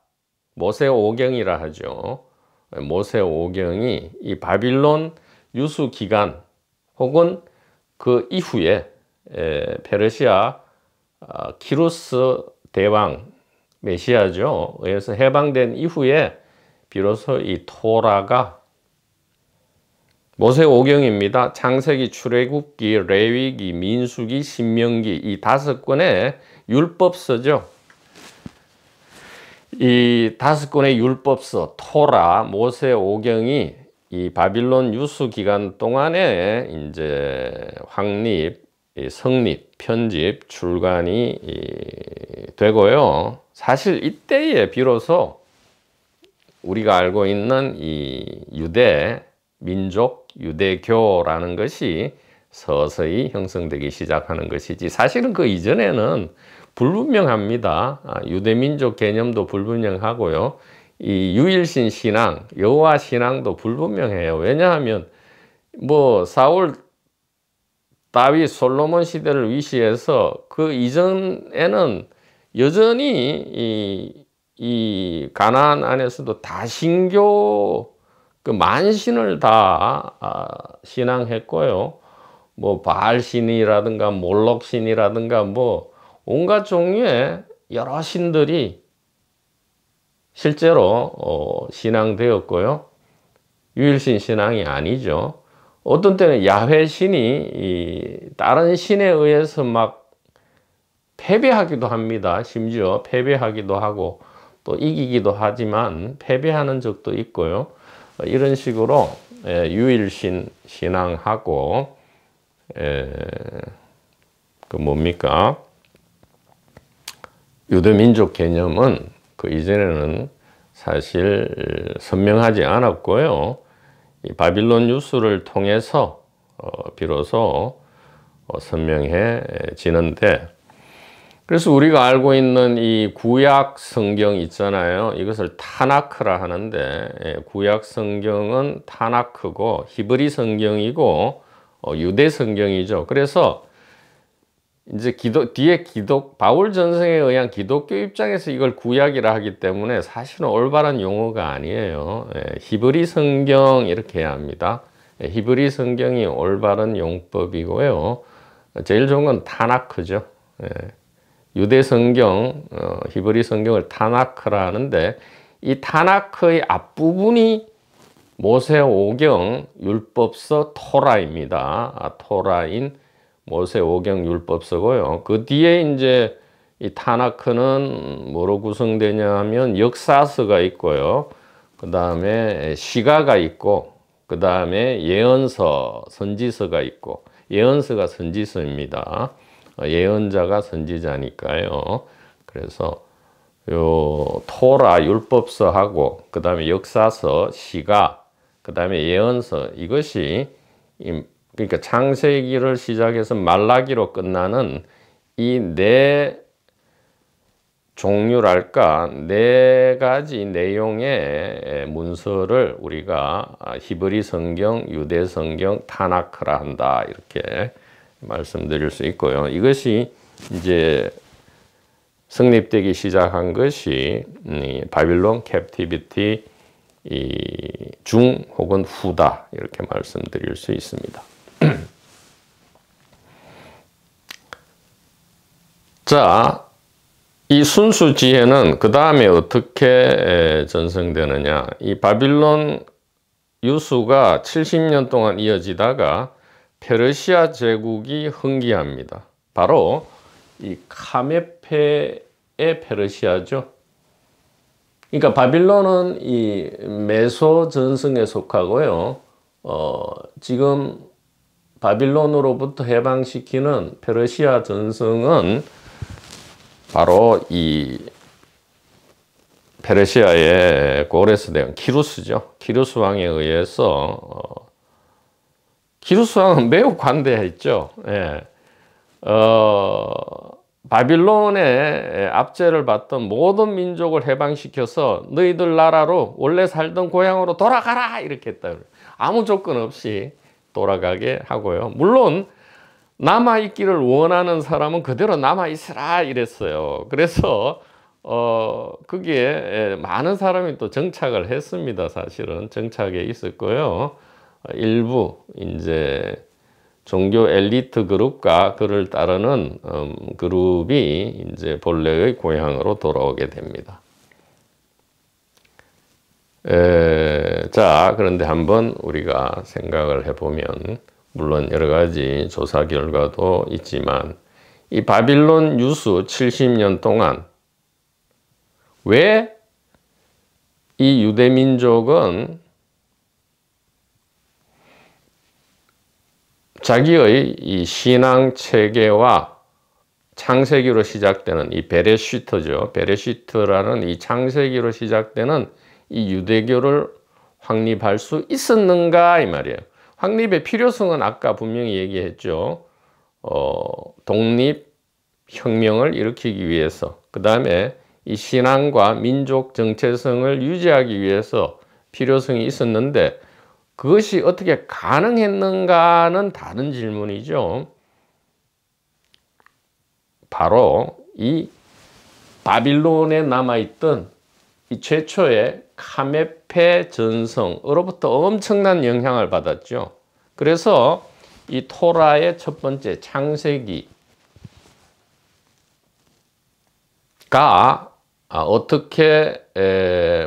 모세오경이라 하죠. 모세오경이 이 바빌론 유수 기간 혹은 그 이후에 페르시아 키루스 대왕, 메시아죠, 에서 해방된 이후에 비로소 이 토라가, 모세오경입니다. 창세기, 출애굽기, 레위기, 민수기, 신명기, 이 5권의 율법서죠. 이 5권의 율법서 토라, 모세오경이 이 바빌론 유수 기간 동안에 이제 확립, 성립, 편집, 출간이 되고요. 사실 이때에 비로소 우리가 알고 있는 이 유대 민족, 유대교라는 것이 서서히 형성되기 시작하는 것이지, 사실은 그 이전에는 불분명합니다. 유대민족 개념도 불분명하고요. 이 유일신 신앙, 여호와 신앙도 불분명해요. 왜냐하면 뭐 사울, 다윗, 솔로몬 시대를 위시해서 그 이전에는 여전히 이 가나안 안에서도 다신교, 그 만신을 다 신앙했고요. 뭐 바알신이라든가 몰록신이라든가 뭐 온갖 종류의 여러 신들이 실제로 신앙되었고요. 유일신 신앙이 아니죠. 어떤 때는 야훼 신이 다른 신에 의해서 막 패배하기도 합니다. 심지어 패배하기도 하고 또 이기기도 하지만 패배하는 적도 있고요. 이런 식으로 유일신 신앙하고 그 뭡니까? 유대민족 개념은 그 이전에는 사실 선명하지 않았고요. 이 바빌론 유수를 통해서 비로소 선명해지는데, 그래서 우리가 알고 있는 이 구약 성경 있잖아요. 이것을 타나크라 하는데, 구약 성경은 타나크고 히브리 성경이고 유대 성경이죠. 그래서 이제 뒤에 바울 전성에 의한 기독교 입장에서 이걸 구약이라 하기 때문에 사실은 올바른 용어가 아니에요. 히브리 성경 이렇게 해야 합니다. 히브리 성경이 올바른 용법이고요. 제일 좋은 건 타나크죠. 유대 성경, 히브리 성경을 타나크라 하는데, 이 타나크의 앞부분이 모세오경 율법서 토라입니다. 토라인 모세오경 율법서고요. 그 뒤에 이제 이 타나크는 뭐로 구성되냐 하면 역사서가 있고요. 그 다음에 시가가 있고, 그 다음에 예언서, 선지서가 있고, 예언서가 선지서입니다. 예언자가 선지자니까요. 그래서 요 토라 율법서하고 그 다음에 역사서, 시가, 그 다음에 예언서, 이것이 그러니까 창세기를 시작해서 말라기로 끝나는 이 네 종류랄까, 네 가지 내용의 문서를 우리가 히브리 성경, 유대 성경, 타나크라 한다, 이렇게 말씀드릴 수 있고요. 이것이 이제 성립되기 시작한 것이 바빌론 캡티비티 중 혹은 후다, 이렇게 말씀드릴 수 있습니다. 자, 이 순수 지혜는 그 다음에 어떻게 전승되느냐. 이 바빌론 유수가 70년 동안 이어지다가 페르시아 제국이 흥기합니다. 바로 이 카메페의 페르시아죠. 그러니까 바빌론은 이 메소 전승에 속하고요. 지금 바빌론으로부터 해방시키는 페르시아 전승은 바로 이 페르시아의 고레스 대왕 키루스죠. 키루스 왕에 의해서 키루스 왕은 매우 관대했죠. 예. 바빌론의 압제를 받던 모든 민족을 해방시켜서 너희들 나라로 원래 살던 고향으로 돌아가라, 이렇게 했다. 아무 조건 없이 돌아가게 하고요. 물론 남아있기를 원하는 사람은 그대로 남아있으라, 이랬어요. 그래서 거기에 많은 사람이 또 정착을 했습니다. 사실은 정착에 있었고요. 일부 이제 종교 엘리트 그룹과 그를 따르는 그룹이 이제 본래의 고향으로 돌아오게 됩니다. 자, 그런데 한번 우리가 생각을 해보면, 물론 여러 가지 조사 결과도 있지만, 이 바빌론 유수 70년 동안 왜 이 유대민족은 자기의 이 신앙 체계와 창세기로 시작되는 이 베레시트죠. 베레시트라는 이 창세기로 시작되는 이 유대교를 확립할 수 있었는가, 이 말이에요. 확립의 필요성은 아까 분명히 얘기했죠. 독립혁명을 일으키기 위해서, 그 다음에 이 신앙과 민족 정체성을 유지하기 위해서 필요성이 있었는데, 그것이 어떻게 가능했는가는 다른 질문이죠. 바로 이 바빌론에 남아있던 이 최초의 카메페 전성으로부터 엄청난 영향을 받았죠. 그래서 이 토라의 첫 번째 창세기가 어떻게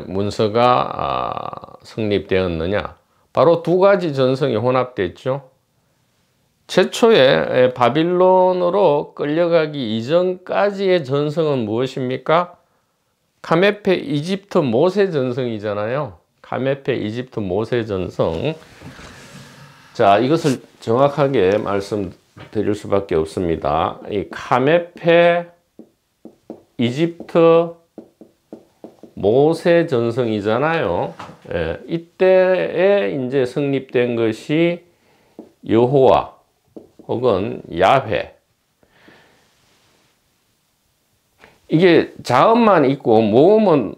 문서가 성립되었느냐. 바로 두 가지 전성이 혼합됐죠. 최초의 바빌론으로 끌려가기 이전까지의 전성은 무엇입니까? 카메페 이집트 모세 전성이잖아요. 카메페 이집트 모세 전성. 자, 이것을 정확하게 말씀드릴 수밖에 없습니다. 이 카메페 이집트 모세 전성이잖아요. 예, 이때에 이제 성립된 것이 여호와 혹은 야훼. 이게 자음만 있고 모음은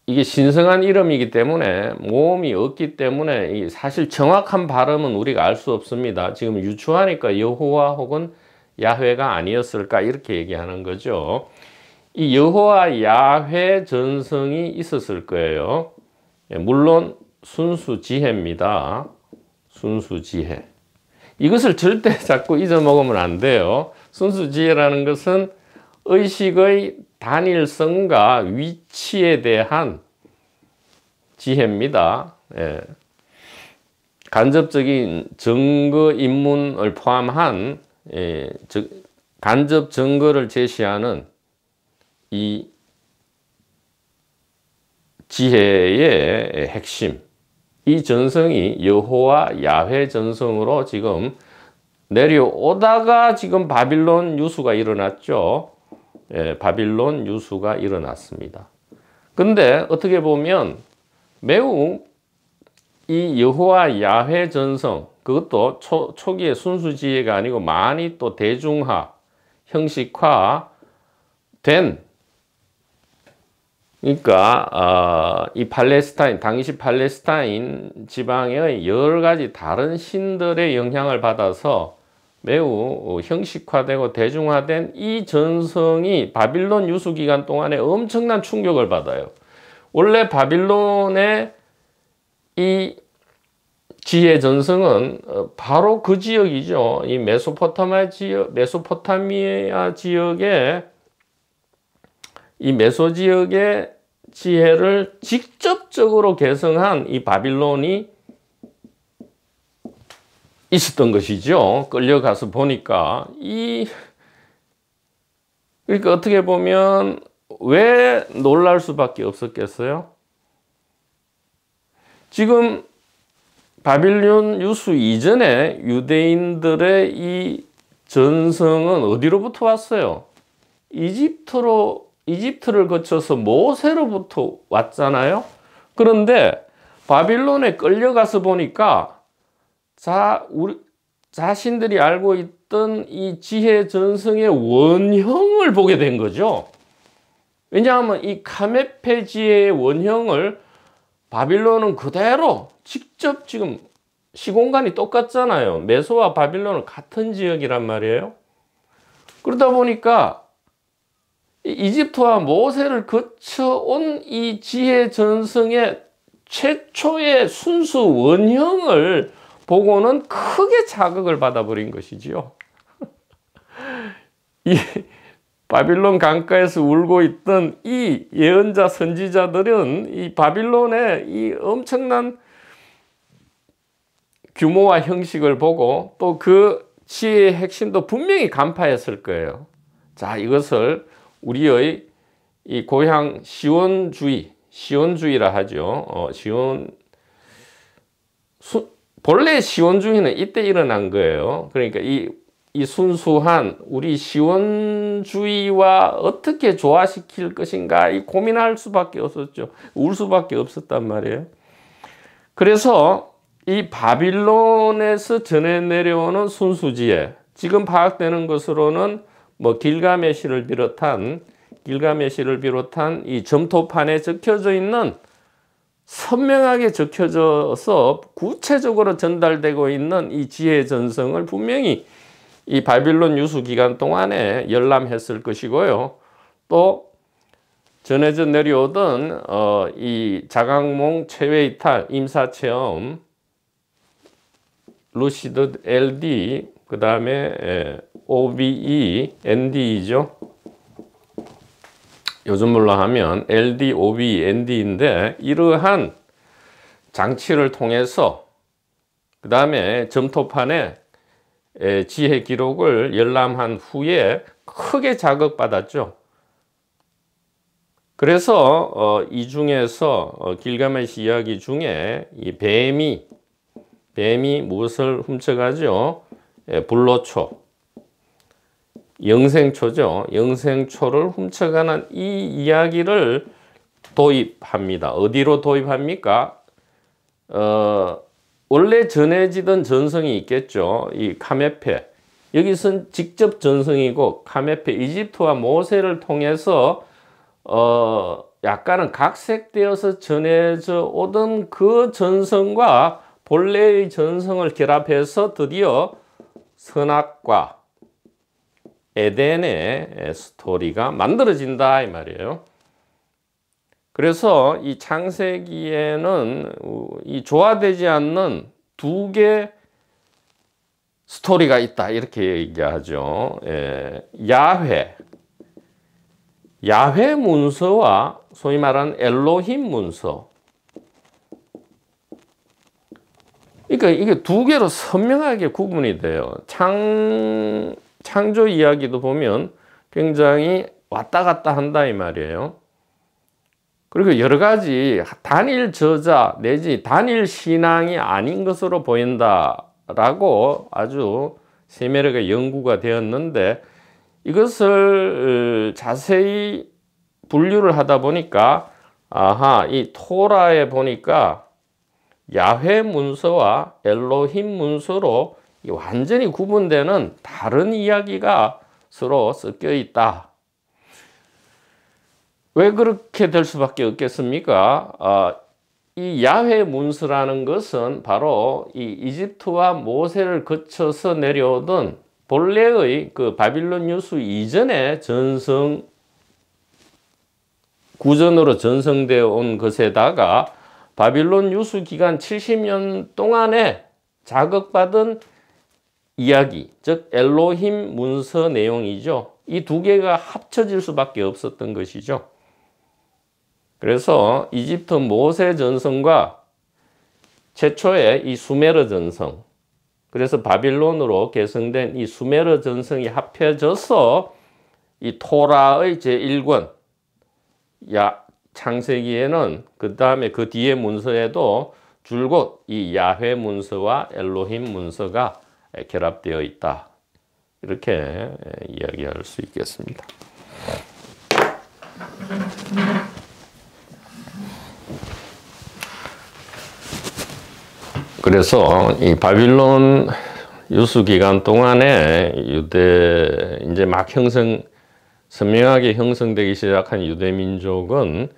이게 신성한 이름이기 때문에, 모음이 없기 때문에 사실 정확한 발음은 우리가 알 수 없습니다. 지금 유추하니까 여호와 혹은 야훼가 아니었을까, 이렇게 얘기하는 거죠. 이 여호와 야훼 전성이 있었을 거예요. 물론 순수 지혜입니다. 순수 지혜. 이것을 절대 자꾸 잊어먹으면 안 돼요. 순수 지혜라는 것은 의식의 단일성과 위치에 대한 지혜입니다. 예. 간접적인 증거 인문을 포함한 간접 증거를 제시하는 이 지혜의 핵심, 이 전성이 여호와 야훼 전성으로 지금 내려오다가 지금 바빌론 유수가 일어났죠. 예, 바빌론 유수가 일어났습니다. 근데 어떻게 보면 매우 이 여호와 야훼 전성, 그것도 초기의 순수지혜가 아니고 많이 또 대중화, 형식화 된, 그러니까 이 팔레스타인, 당시 팔레스타인 지방의 여러 가지 다른 신들의 영향을 받아서 매우 형식화되고 대중화된 이 전성이 바빌론 유수 기간 동안에 엄청난 충격을 받아요. 원래 바빌론의 이 지혜 전성은 바로 그 지역이죠. 이 메소포타미아 지역의 이 메소 지역의 지혜를 직접적으로 계승한 이 바빌론이 있었던 것이죠. 끌려가서 보니까 그러니까 어떻게 보면 왜 놀랄 수밖에 없었겠어요? 지금 바빌론 유수 이전에 유대인들의 이 전성은 어디로부터 왔어요? 이집트를 거쳐서 모세로부터 왔잖아요. 그런데 바빌론에 끌려가서 보니까 자신들이 알고 있던 이 지혜 전성의 원형을 보게 된 거죠. 왜냐하면 이 카메페 지혜의 원형을 바빌론은 그대로 직접 지금 시공간이 똑같잖아요. 메소와 바빌론은 같은 지역이란 말이에요. 그러다 보니까 이집트와 모세를 거쳐온 이 지혜 전성의 최초의 순수 원형을 보고는 크게 자극을 받아버린 것이지요. 이 바빌론 강가에서 울고 있던 이 예언자 선지자들은 이 바빌론의 이 엄청난 규모와 형식을 보고 또 그 지혜의 핵심도 분명히 간파했을 거예요. 자, 이것을 우리의 이 고향 시온주의라 하죠. 본래 시온주의는 이때 일어난 거예요. 그러니까 이 순수한 우리 시온주의와 어떻게 조화시킬 것인가 이 고민할 수밖에 없었죠. 울 수밖에 없었단 말이에요. 그래서 이 바빌론에서 전해 내려오는 순수지혜, 지금 파악되는 것으로는 뭐 길가메시를 비롯한 이 점토판에 적혀져 있는, 선명하게 적혀져서 구체적으로 전달되고 있는 이 지혜 전성을 분명히 이 바빌론 유수 기간 동안에 열람했을 것이고요. 또 전해져 내려오던 이 자각몽 체외이탈 임사체험, 루시드 LD, 그 다음에 OBE, ND이죠. 요즘 말로 하면 LD, OBE, ND인데 이러한 장치를 통해서 그 다음에 점토판에 지혜 기록을 열람한 후에 크게 자극받았죠. 그래서 이 중에서 길가메시 이야기 중에 이 뱀이 무엇을 훔쳐가죠? 불로초, 영생초죠. 영생초를 훔쳐가는 이 이야기를 도입합니다. 어디로 도입합니까? 원래 전해지던 전성이 있겠죠. 이 카메페. 여기선 직접 전성이고, 카메페 이집트와 모세를 통해서 약간은 각색되어서 전해져 오던 그 전성과 본래의 전성을 결합해서 드디어 선악과 에덴의 스토리가 만들어진다 이 말이에요. 그래서 이 창세기에는 이 조화되지 않는 두 개 스토리가 있다 이렇게 얘기하죠. 야훼 문서와 소위 말하는 엘로힘 문서. 그러니까 이게 두 개로 선명하게 구분이 돼요. 창조 이야기도 보면 굉장히 왔다 갔다 한다 이 말이에요. 그리고 여러 가지 단일 저자 내지 단일 신앙이 아닌 것으로 보인다라고 아주 세밀하게 연구가 되었는데, 이것을 자세히 분류를 하다 보니까 이 토라에 보니까 야훼 문서와 엘로힘 문서로 완전히 구분되는 다른 이야기가 서로 섞여 있다. 왜 그렇게 될 수밖에 없겠습니까? 이 야훼 문서라는 것은 바로 이 이집트와 모세를 거쳐서 내려오던 본래의 그 바빌론 유수 이전의 전성 구전으로 전성되어 온 것에다가 바빌론 유수 기간 70년 동안에 자극받은 이야기, 즉 엘로힘 문서 내용이죠. 이 두 개가 합쳐질 수밖에 없었던 것이죠. 그래서 이집트 모세 전성과 최초의 이 수메르 전성, 그래서 바빌론으로 계승된 이 수메르 전성이 합해져서 이 토라의 제1권 창세기에는 그 다음에 그 뒤에 문서에도 줄곧 이 야훼 문서와 엘로힘 문서가 결합되어 있다. 이렇게 이야기할 수 있겠습니다. 그래서 이 바빌론 유수 기간 동안에 유대 이제 막 선명하게 형성되기 시작한 유대 민족은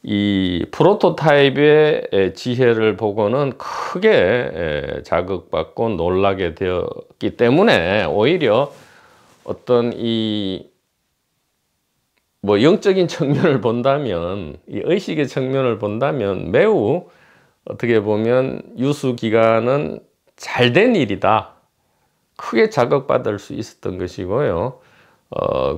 이 프로토타입의 지혜를 보고는 크게 자극받고 놀라게 되었기 때문에 오히려 어떤 이 영적인 측면을 본다면, 이 의식의 측면을 본다면 매우 어떻게 보면 유수 기간은 잘된 일이다. 크게 자극받을 수 있었던 것이고요.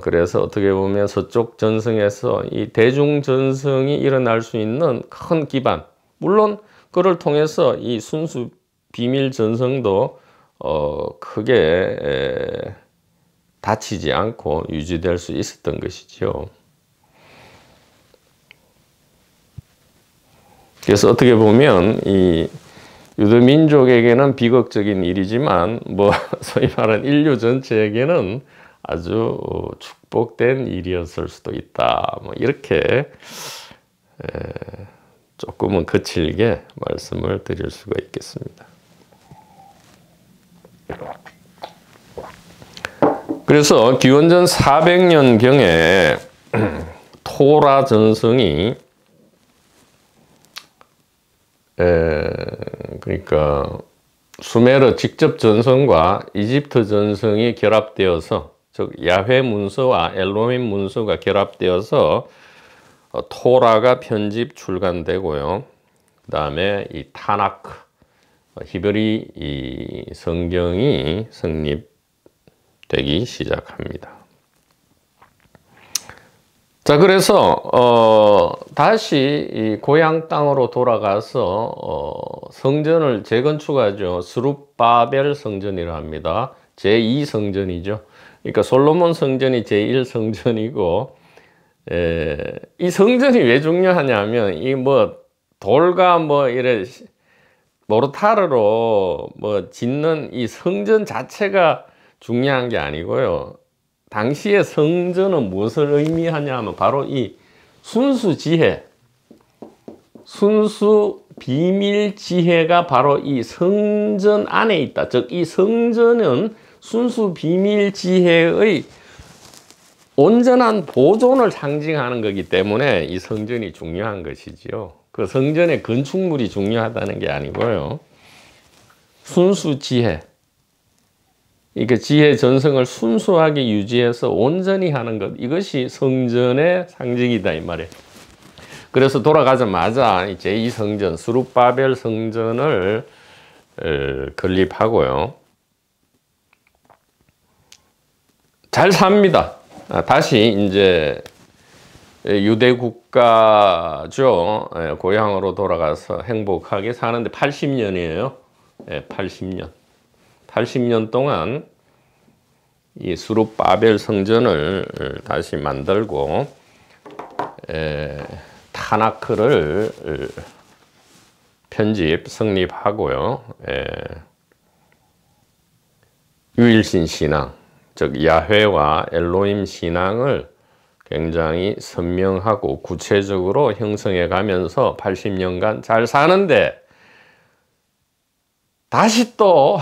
그래서 어떻게 보면 서쪽 전성에서 이 대중 전성이 일어날 수 있는 큰 기반, 물론 그를 통해서 이 순수 비밀 전성도 크게 다치지 않고 유지될 수 있었던 것이죠. 그래서 어떻게 보면 이 유대 민족에게는 비극적인 일이지만 소위 말하는 인류 전체에게는 아주 축복된 일이었을 수도 있다. 이렇게 조금은 거칠게 말씀을 드릴 수가 있겠습니다. 그래서 기원전 400년경에 토라 전성이 그러니까 수메르 직접 전성과 이집트 전성이 결합되어서, 즉 야훼 문서와 엘로힘 문서가 결합되어서 토라가 편집 출간되고요. 그 다음에 이 타나크 히브리 이 성경이 성립되기 시작합니다. 자, 그래서 다시 이 고향 땅으로 돌아가서 성전을 재건축하죠. 스룹바벨 성전이라 합니다. 제2성전이죠. 그러니까 솔로몬 성전이 제1성전이고, 이 성전이 왜 중요하냐면 이 돌과 이래 모르타르로 짓는 이 성전 자체가 중요한 게 아니고요. 당시의 성전은 무엇을 의미하냐면 바로 이 순수 지혜, 순수 비밀 지혜가 바로 이 성전 안에 있다. 즉 이 성전은 순수 비밀 지혜의 온전한 보존을 상징하는 거기 때문에 이 성전이 중요한 것이지요. 그 성전의 건축물이 중요하다는 게 아니고요. 순수 지혜, 이게 지혜 전성을 순수하게 유지해서 온전히 하는 것, 이것이 성전의 상징이다 이 말이에요. 그래서 돌아가자마자 제2성전 스룹바벨 성전을 건립하고요. 잘 삽니다. 다시 이제 유대 국가죠. 고향으로 돌아가서 행복하게 사는데 80년이에요. 80년. 80년 동안 이 스룹바벨 성전을 다시 만들고 타나크를 편집 성립하고요. 유일신 신앙, 즉 야훼와 엘로힘 신앙을 굉장히 선명하고 구체적으로 형성해 가면서 80년간 잘 사는데, 다시 또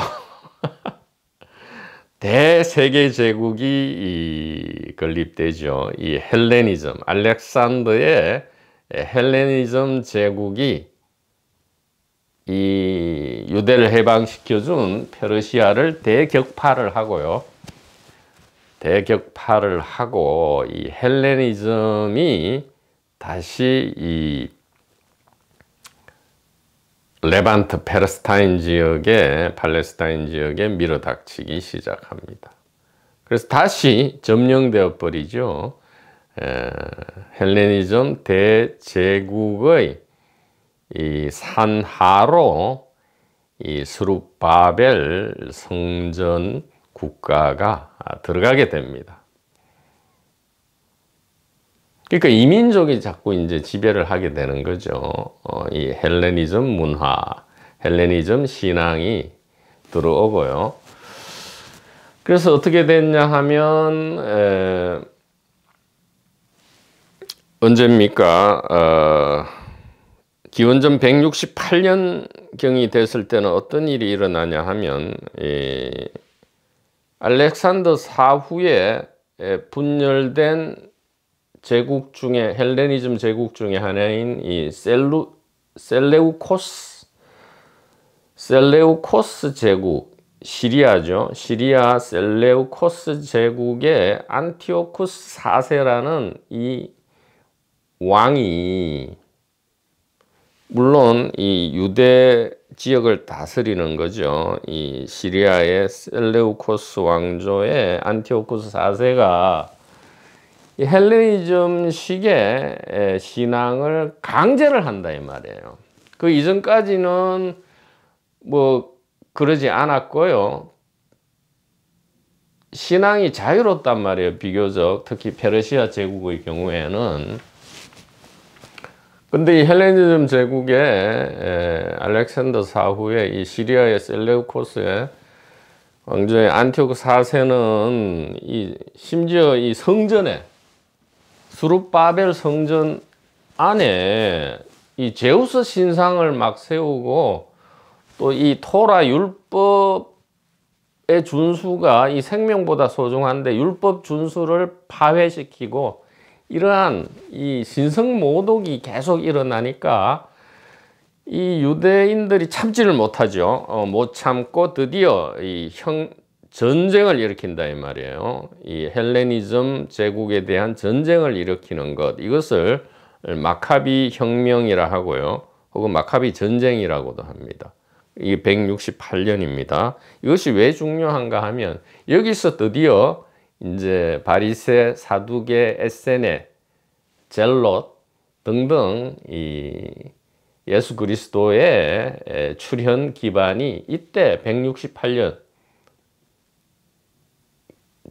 대세계 제국이 건립되죠. 이 헬레니즘, 알렉산더의 헬레니즘 제국이 이 유대를 해방시켜준 페르시아를 대격파를 하고요. 대격파를 하고 이 헬레니즘이 다시 이 레반트 팔레스타인 지역에 밀어닥치기 시작합니다. 그래서 다시 점령되어 버리죠. 헬레니즘 대제국의 이 산하로 이 스룹바벨 성전 국가가 들어가게 됩니다. 그러니까 이민족이 자꾸 이제 지배를 하게 되는 거죠. 이 헬레니즘 문화, 헬레니즘 신앙이 들어오고요. 그래서 어떻게 됐냐 하면 언제입니까? 기원전 168년경이 됐을 때는 어떤 일이 일어나냐 하면 알렉산더 사후에 분열된 제국 중에, 헬레니즘 제국 중에 하나인 이 셀레우코스 제국, 시리아죠. 시리아 셀레우코스 제국의 안티오쿠스 4세라는 이 왕이, 물론 이 유대 지역을 다스리는 거죠. 이 시리아의 셀레우코스 왕조의 안티오쿠스 4세가 이 헬레니즘식의 신앙을 강제를 한다 이 말이에요. 그 이전까지는 뭐 그러지 않았고요. 신앙이 자유롭단 말이에요. 비교적 특히 페르시아 제국의 경우에는. 근데 이 헬레니즘 제국의 알렉산더 사후에 이 시리아의 셀레우코스의 왕조의 안티오쿠스 4세는 심지어 이 성전에, 스룹바벨 성전 안에 이 제우스 신상을 막 세우고, 또 이 토라 율법의 준수가 이 생명보다 소중한데 율법 준수를 파회시키고, 이러한 이 신성 모독이 계속 일어나니까 이 유대인들이 참지를 못하죠. 못 참고 드디어 전쟁을 일으킨다 이 말이에요. 이 헬레니즘 제국에 대한 전쟁을 일으키는 것, 이것을 마카비 혁명이라 하고요. 혹은 마카비 전쟁이라고도 합니다. 이게 168년입니다. 이것이 왜 중요한가 하면, 여기서 드디어 이제 바리새, 사두개, 에세네, 젤롯 등등 이 예수 그리스도의 출현 기반이 이때 168년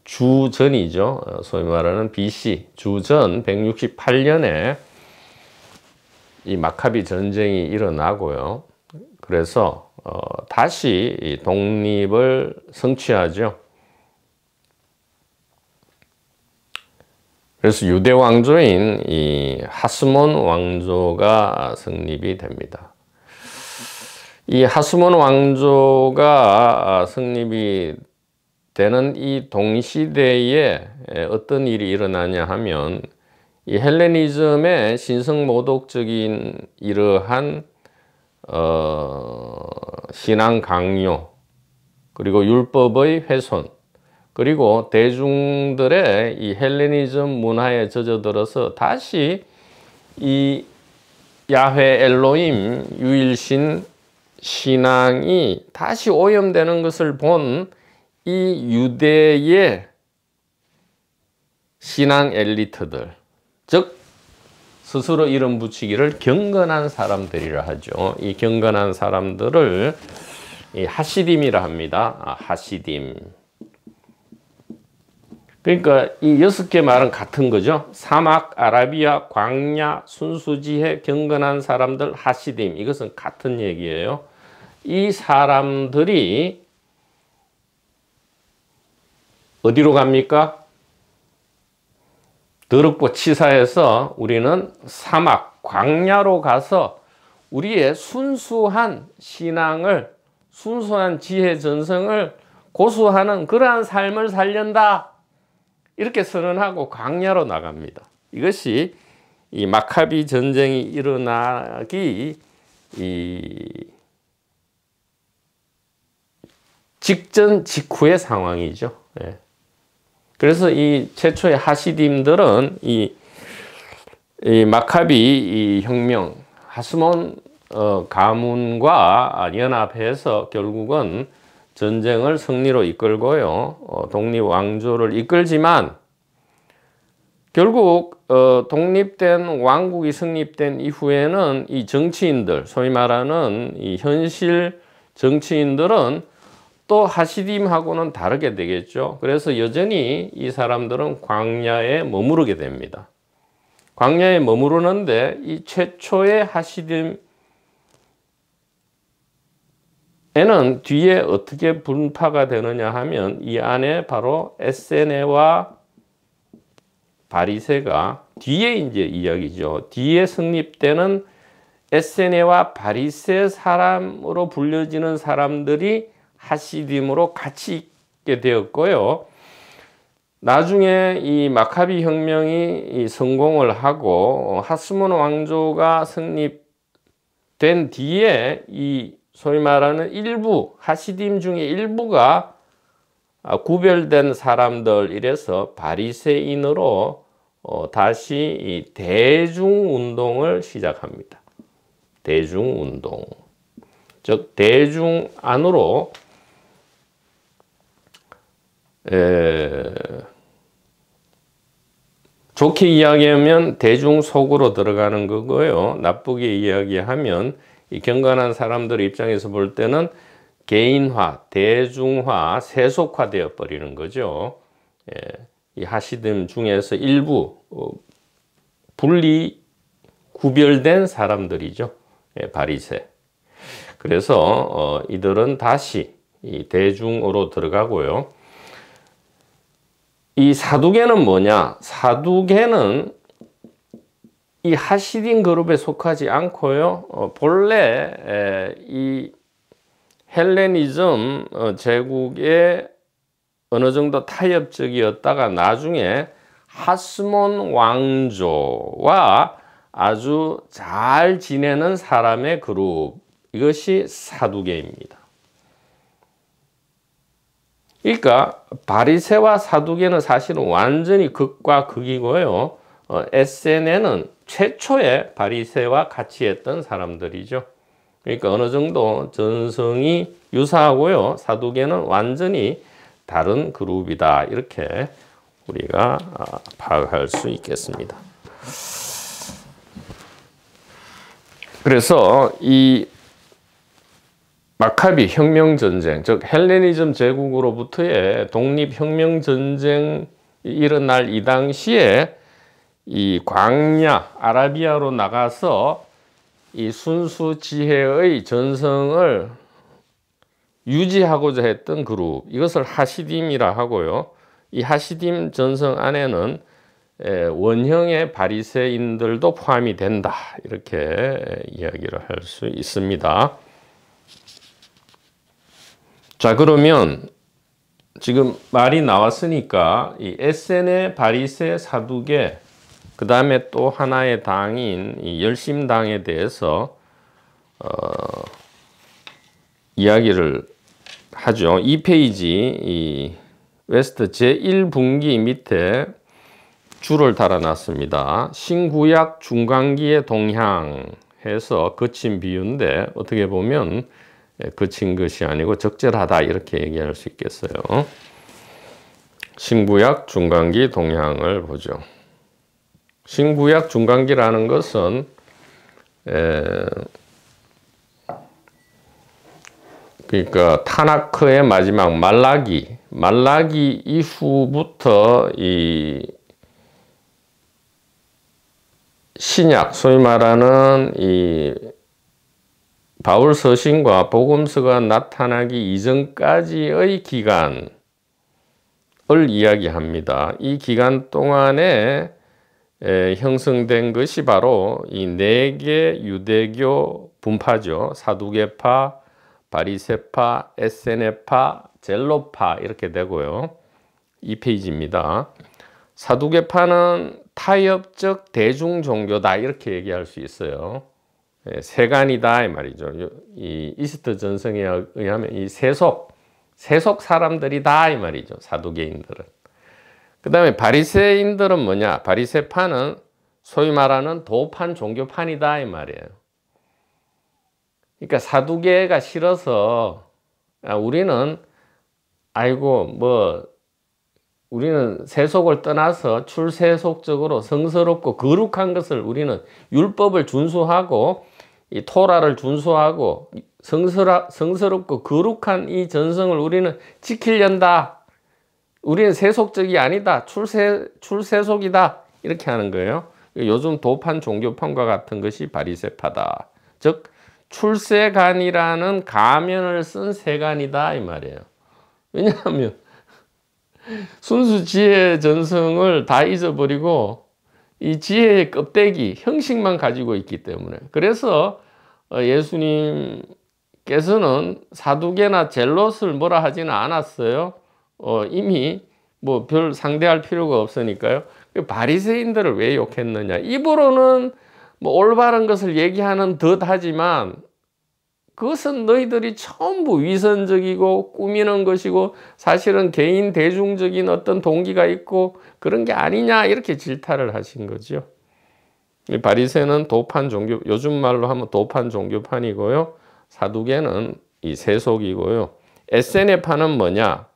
주전이죠. 소위 말하는 BC 주전 168년에 이 마카비 전쟁이 일어나고요. 그래서 다시 이 독립을 성취하죠. 그래서 유대 왕조인 이 하스몬 왕조가 성립이 됩니다. 이 하스몬 왕조가 성립이 되는 이 동시대에 어떤 일이 일어나냐 하면, 이 헬레니즘의 신성모독적인 이러한 신앙 강요, 그리고 율법의 훼손, 그리고 대중들의 이 헬레니즘 문화에 젖어들어서 다시 이 야훼 엘로힘 유일신 신앙이 다시 오염되는 것을 본 이 유대의 신앙 엘리트들, 즉 스스로 이름 붙이기를 경건한 사람들이라 하죠. 이 경건한 사람들을 이 하시딤이라 합니다. 하시딤. 그러니까 이 6개 말은 같은 거죠. 사막, 아라비아, 광야, 순수지혜, 경건한 사람들, 하시딤. 이것은 같은 얘기예요. 이 사람들이 어디로 갑니까? 더럽고 치사해서 우리는 사막, 광야로 가서 우리의 순수한 신앙을, 순수한 지혜 전성을 고수하는 그러한 삶을 살련다. 이렇게 선언하고 광야로 나갑니다. 이것이 이 마카비 전쟁이 일어나기 직전 직후의 상황이죠. 예. 그래서 이 최초의 하시딤들은 이 마카비 이 혁명, 하스몬 가문과 연합해서 결국은 전쟁을 승리로 이끌고요, 독립 왕조를 이끌지만 결국 독립된 왕국이 성립된 이후에는 이 정치인들, 소위 말하는 이 현실 정치인들은 또 하시딤하고는 다르게 되겠죠. 그래서 여전히 이 사람들은 광야에 머무르게 됩니다. 광야에 머무르는데 이 최초의 하시딤 에는 뒤에 어떻게 분파가 되느냐 하면 이 안에 바로 에세네와 바리새가 뒤에 이제 이야기죠. 뒤에 성립되는 에세네와 바리새 사람으로 불려지는 사람들이 하시딤으로 같이 있게 되었고요. 나중에 이 마카비 혁명이 성공을 하고 하스몬 왕조가 성립된 뒤에 이 소위 말하는 일부, 하시딤 중에 일부가 구별된 사람들, 이래서 바리새인으로 다시 이 대중운동을 시작합니다. 대중운동. 즉, 대중 안으로 좋게 이야기하면 대중 속으로 들어가는 거고요. 나쁘게 이야기하면 이 경건한 사람들 입장에서 볼 때는 개인화, 대중화, 세속화 되어 버리는 거죠. 예, 이 하시딤 중에서 일부 분리 구별된 사람들이죠. 예, 바리새. 그래서 이들은 다시 이 대중으로 들어가고요. 이 사두개는 뭐냐? 사두개는 이 하시딤 그룹에 속하지 않고요. 본래 이 헬레니즘 제국에 어느 정도 타협적이었다가 나중에 하스몬 왕조와 아주 잘 지내는 사람의 그룹, 이것이 사두개입니다. 그러니까 바리새와 사두개는 사실은 완전히 극과 극이고요. 에세네는 최초의 바리새와 같이 했던 사람들이죠. 그러니까 어느 정도 전성이 유사하고요. 사두개는 완전히 다른 그룹이다. 이렇게 우리가 파악할 수 있겠습니다. 그래서 이 마카비 혁명전쟁, 즉 헬레니즘 제국으로부터의 독립혁명전쟁이 일어날 이 당시에 이 광야, 아라비아로 나가서 이 순수 지혜의 전성을 유지하고자 했던 그룹, 이것을 하시딤이라 하고요. 이 하시딤 전성 안에는 원형의 바리새인들도 포함이 된다. 이렇게 이야기를 할 수 있습니다. 자, 그러면 지금 말이 나왔으니까 이 에세네, 바리새, 사두개, 그 다음에 또 하나의 당인 이 열심당에 대해서 이야기를 하죠. 이 페이지 이 웨스트 제1분기 밑에 줄을 달아놨습니다. 신구약 중간기의 동향해서 거친 비유인데 어떻게 보면 거친 것이 아니고 적절하다 이렇게 얘기할 수 있겠어요. 신구약 중간기 동향을 보죠. 신구약 중간기라는 것은 그러니까 타나크의 마지막 말라기 이후부터 이 신약, 소위 말하는 이 바울 서신과 복음서가 나타나기 이전까지의 기간을 이야기합니다. 이 기간 동안에 형성된 것이 바로 이 네 개 유대교 분파죠. 사두개파, 바리새파, 에세네파, 젤로파 이렇게 되고요. 이 페이지입니다. 사두개파는 타협적 대중 종교다 이렇게 얘기할 수 있어요. 세간이다 이 말이죠. 이 이스트 전성에 의하면 이 세속 사람들이다 이 말이죠. 사두개인들은. 그 다음에 바리새인들은 뭐냐? 바리새파는 소위 말하는 도판 종교판이다 이 말이에요. 그러니까 사두개가 싫어서 우리는 우리는 세속을 떠나서 출세속적으로 성스럽고 거룩한 것을 우리는 율법을 준수하고 이 토라를 준수하고 성스럽고 거룩한 이 전성을 우리는 지키련다. 우리는 세속적이 아니다. 출세속이다. 이렇게 하는 거예요. 요즘 도판 종교판과 같은 것이 바리새파다. 즉 출세간이라는 가면을 쓴 세간이다 이 말이에요. 왜냐하면 순수 지혜의 전성을 다 잊어버리고 이 지혜의 껍데기, 형식만 가지고 있기 때문에. 그래서 예수님께서는 사두개나 젤롯을 뭐라 하지는 않았어요. 이미 뭐 별 상대할 필요가 없으니까요. 바리새인들을 왜 욕했느냐? 입으로는 뭐 올바른 것을 얘기하는 듯 하지만 그것은 너희들이 전부 위선적이고 꾸미는 것이고 사실은 개인 대중적인 어떤 동기가 있고 그런 게 아니냐 이렇게 질타를 하신 거죠. 이 바리새는 도판 종교, 요즘 말로 하면 도판 종교판이고요. 사두개는 이 세속이고요. 에세네파는 뭐냐?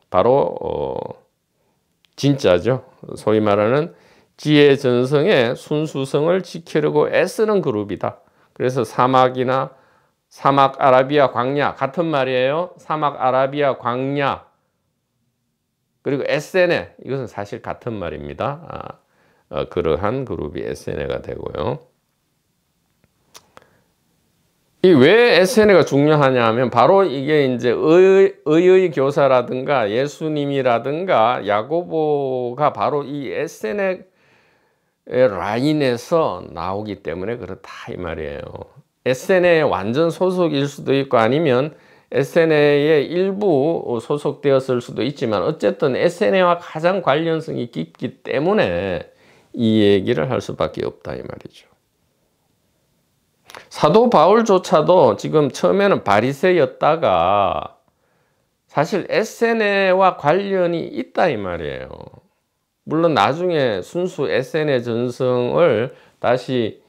바로 진짜죠. 소위 말하는 지혜 전성의 순수성을 지키려고 애쓰는 그룹이다. 그래서 사막 아라비아 광야 같은 말이에요. 사막 아라비아 광야 그리고 에세네 이것은 사실 같은 말입니다. 그러한 그룹이 에세네가 되고요. 이 왜 에세네가 중요하냐 하면 바로 이게 이제 의의 교사라든가 예수님이라든가 야고보가 바로 이 에세네 라인에서 나오기 때문에 그렇다 이 말이에요. 에세네의 완전 소속일 수도 있고 아니면 에세네의 일부 소속되었을 수도 있지만 어쨌든 에세네와 가장 관련성이 깊기 때문에 이 얘기를 할 수밖에 없다 이 말이죠. 사도 바울조차도 지금 처음에는 바리새였다가 사실 에세네와 관련이 있다 이 말이에요. 물론 나중에 순수 에세네 전성을 다시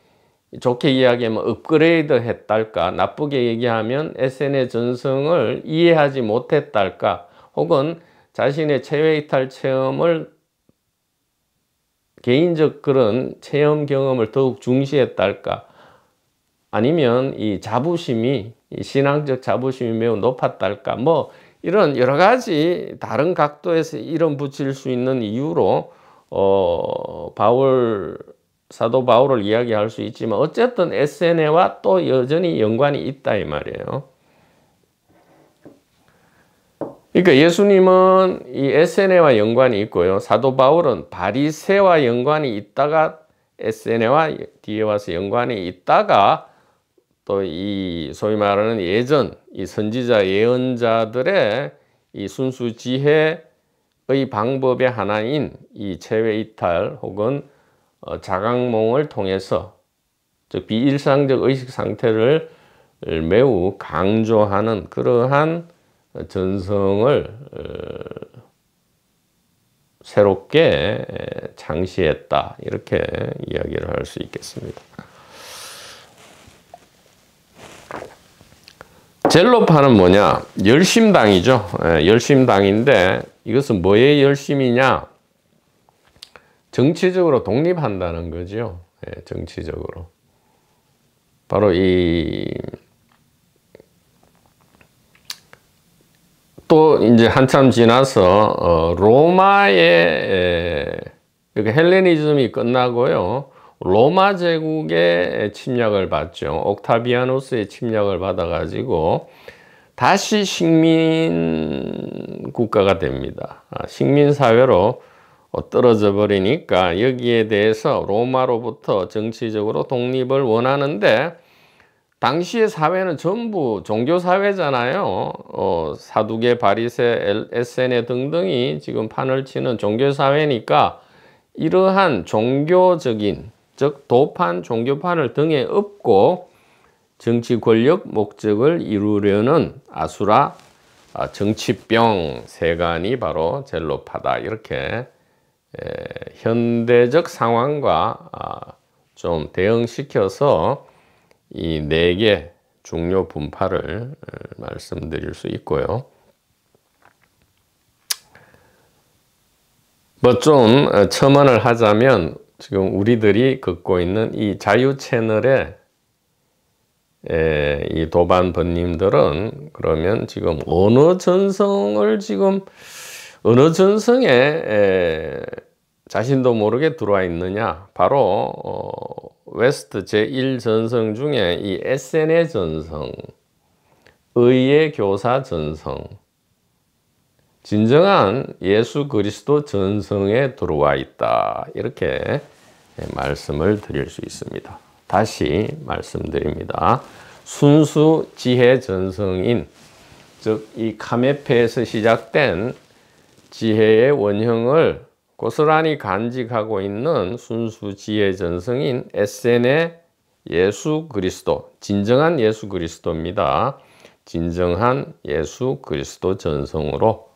좋게 이야기하면 업그레이드 했달까, 나쁘게 얘기하면 에세네 전성을 이해하지 못했달까, 혹은 자신의 체외이탈 체험을 개인적 그런 체험 경험을 더욱 중시했달까, 아니면 이 신앙적 자부심이 매우 높았달까, 뭐 이런 여러 가지 다른 각도에서 이름 붙일 수 있는 이유로 사도 바울을 이야기할 수 있지만 어쨌든 에세네와 또 여전히 연관이 있다 이 말이에요. 그러니까 예수님은 이 에세네와 연관이 있고요. 사도 바울은 바리새와 연관이 있다가 에세네와 뒤에 와서 연관이 있다가 또 이 소위 말하는 예전 이 선지자 예언자들의 이 순수 지혜의 방법의 하나인 이 체외 이탈 혹은 자각몽을 통해서 즉 비일상적 의식 상태를 매우 강조하는 그러한 전성을 새롭게 창시했다 이렇게 이야기를 할 수 있겠습니다. 젤로파는 뭐냐? 열심당이죠. 열심당인데 이것은 뭐의 열심이냐? 정치적으로 독립한다는 거죠. 정치적으로. 바로 이 또 이제 한참 지나서 로마의 이렇게 헬레니즘이 끝나고요. 로마 제국의 침략을 받죠. 옥타비아누스의 침략을 받아가지고 다시 식민 국가가 됩니다. 식민 사회로 떨어져 버리니까 여기에 대해서 로마로부터 정치적으로 독립을 원하는데, 당시의 사회는 전부 종교 사회잖아요. 사두개, 바리새, 에세네 등등이 지금 판을 치는 종교 사회니까 이러한 종교적인, 즉 도판, 종교판을 등에 업고 정치 권력 목적을 이루려는 아수라 정치병 세간이 바로 젤로파다. 이렇게 현대적 상황과 좀 대응시켜서 이 네 개 중요 분파를 말씀드릴 수 있고요. 뭐 좀 첨언을 하자면, 지금 우리들이 걷고 있는 이 자유 채널의 이 도반 번님들은 그러면 지금 어느 전성을 지금 어느 전성에 자신도 모르게 들어와 있느냐? 바로 웨스트 제1전성 중에 이 에세네 전성, 의의 교사 전성, 진정한 예수 그리스도 전성에 들어와 있다. 이렇게 말씀을 드릴 수 있습니다. 다시 말씀드립니다. 순수 지혜 전성인, 즉 이 카메페에서 시작된 지혜의 원형을 고스란히 간직하고 있는 순수 지혜 전성인 에세네 예수 그리스도, 진정한 예수 그리스도입니다. 진정한 예수 그리스도 전성으로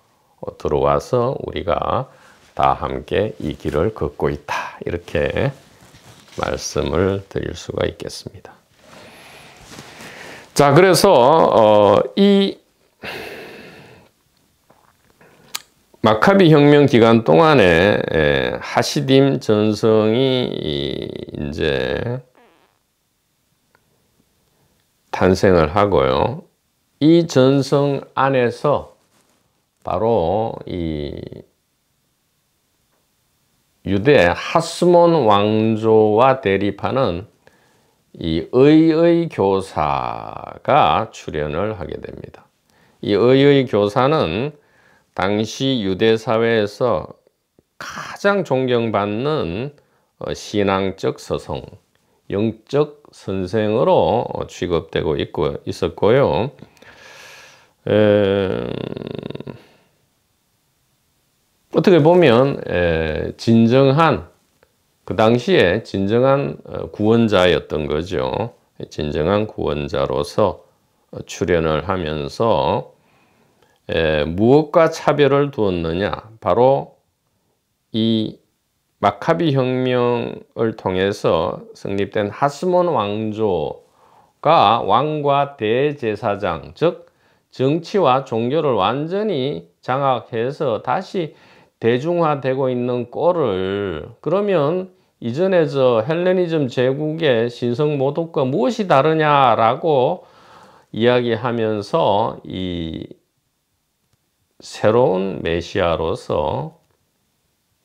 들어와서 우리가 다 함께 이 길을 걷고 있다. 이렇게 말씀을 드릴 수가 있겠습니다. 자, 그래서 이 마카비 혁명 기간 동안에 하시딤 전성이 이제 탄생을 하고요. 이 전성 안에서 바로 이 유대 하스몬 왕조와 대립하는 이 의의 교사가 출현을 하게 됩니다. 이 의의 교사는 당시 유대 사회에서 가장 존경받는 신앙적 서성, 영적 선생으로 취급되고 있었고요. 어떻게 보면 진정한, 그 당시에 진정한 구원자였던 거죠. 진정한 구원자로서 출현을 하면서 무엇과 차별을 두었느냐? 바로 이 마카비 혁명을 통해서 성립된 하스몬 왕조가 왕과 대제사장, 즉 정치와 종교를 완전히 장악해서 다시 대중화되고 있는 꼴을, 그러면 이전에 저 헬레니즘 제국의 신성 모독과 무엇이 다르냐라고 이야기하면서 이 새로운 메시아로서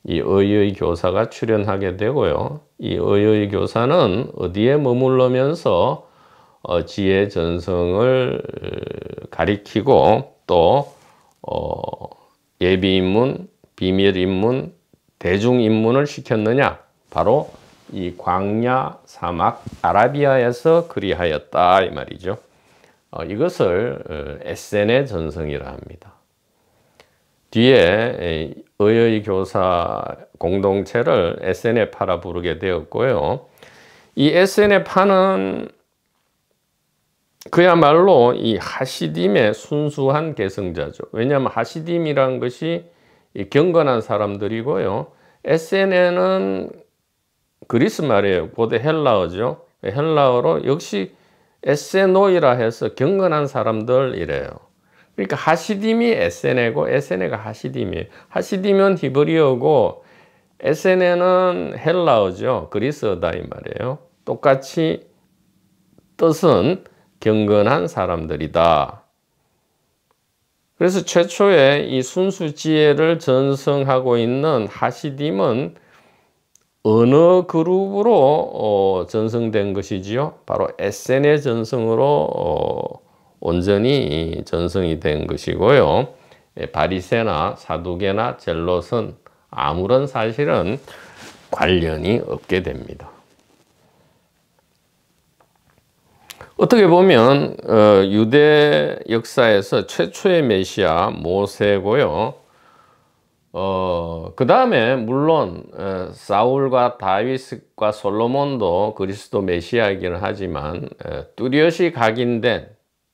이 의의 교사가 출현하게 되고요. 이 의의 교사는 어디에 머물러면서 지혜 전성을 가리키고 또 예비 인문, 비밀 인문, 대중 인문을 시켰느냐? 바로 이 광야 사막 아라비아에서 그리하였다 이 말이죠. 이것을 에세네 전성이라 합니다. 뒤에 의의 교사 공동체를 에세네파라 부르게 되었고요. 이 에세네파는 그야말로 이 하시딤의 순수한 계승자죠. 왜냐하면 하시딤이란 것이 경건한 사람들이고요. 에세네는 그리스 말이에요. 고대 헬라어죠. 헬라어로 역시 에세노이라 해서 경건한 사람들이래요. 그러니까 하시딤이 에세네고 에세네가 하시딤이에요. 하시딤은 히브리어고 에세네는 헬라어죠. 그리스어다 이 말이에요. 똑같이 뜻은 경건한 사람들이다. 그래서 최초에 이 순수 지혜를 전승하고 있는 하시딤은 어느 그룹으로 전승된 것이지요? 바로 에센의 전승으로 온전히 전승이 된 것이고요. 바리새나 사두개나 젤롯은 아무런 사실은 관련이 없게 됩니다. 어떻게 보면 유대 역사에서 최초의 메시아 모세고요. 그 다음에 물론 사울과 다윗과 솔로몬도 그리스도 메시아이기는 하지만 뚜렷이 각인된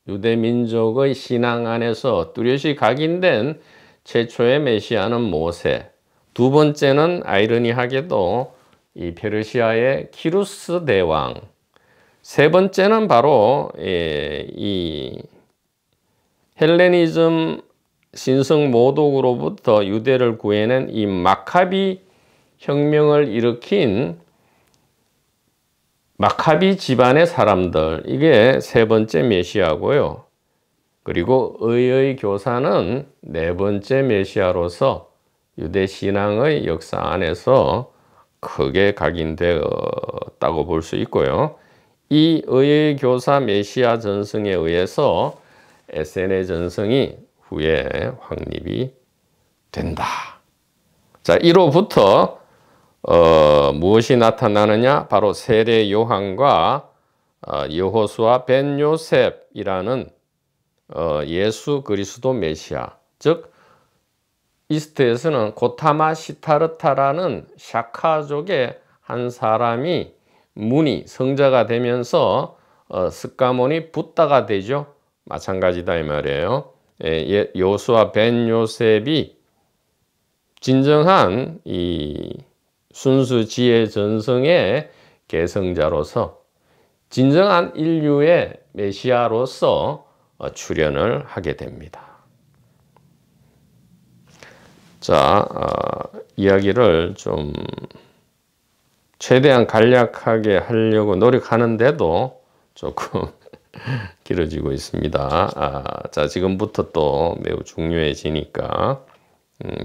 유대 민족의 신앙 안에서 뚜렷이 각인된 최초의 메시아는 모세, 두 번째는 아이러니하게도 이 페르시아의 키루스 대왕, 세 번째는 바로 이 헬레니즘 신성 모독으로부터 유대를 구해낸 이 마카비 혁명을 일으킨 마카비 집안의 사람들, 이게 세 번째 메시아고요. 그리고 의의 교사는 네 번째 메시아로서 유대 신앙의 역사 안에서 크게 각인되었다고 볼 수 있고요. 이 의의 교사 메시아 전승에 의해서 에센의 전승이 후에 확립이 된다. 자, 이로부터 무엇이 나타나느냐? 바로 세례 요한과 여호수아 벤 요셉이라는 예수 그리스도 메시아, 즉 이스트에서는 고타마 시타르타라는 샤카족의 한 사람이 문이 성자가 되면서 스가몬이 붓다가 되죠. 마찬가지다 이 말이에요. 여호수아 벤 요셉이 진정한 이 순수 지혜 전승의 계승자로서 진정한 인류의 메시아로서 출현을 하게 됩니다. 자, 이야기를 좀 최대한 간략하게 하려고 노력하는데도 조금 길어지고 있습니다. 자, 지금부터 또 매우 중요해지니까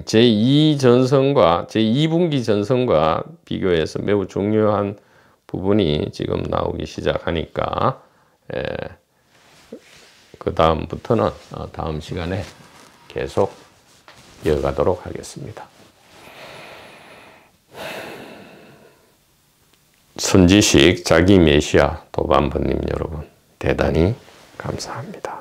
제2 전성과 제2분기 전성과 비교해서 매우 중요한 부분이 지금 나오기 시작하니까 그 다음부터는 다음 시간에 계속 이어가도록 하겠습니다. 선지식 자기 메시아 도반번님 여러분 대단히 감사합니다.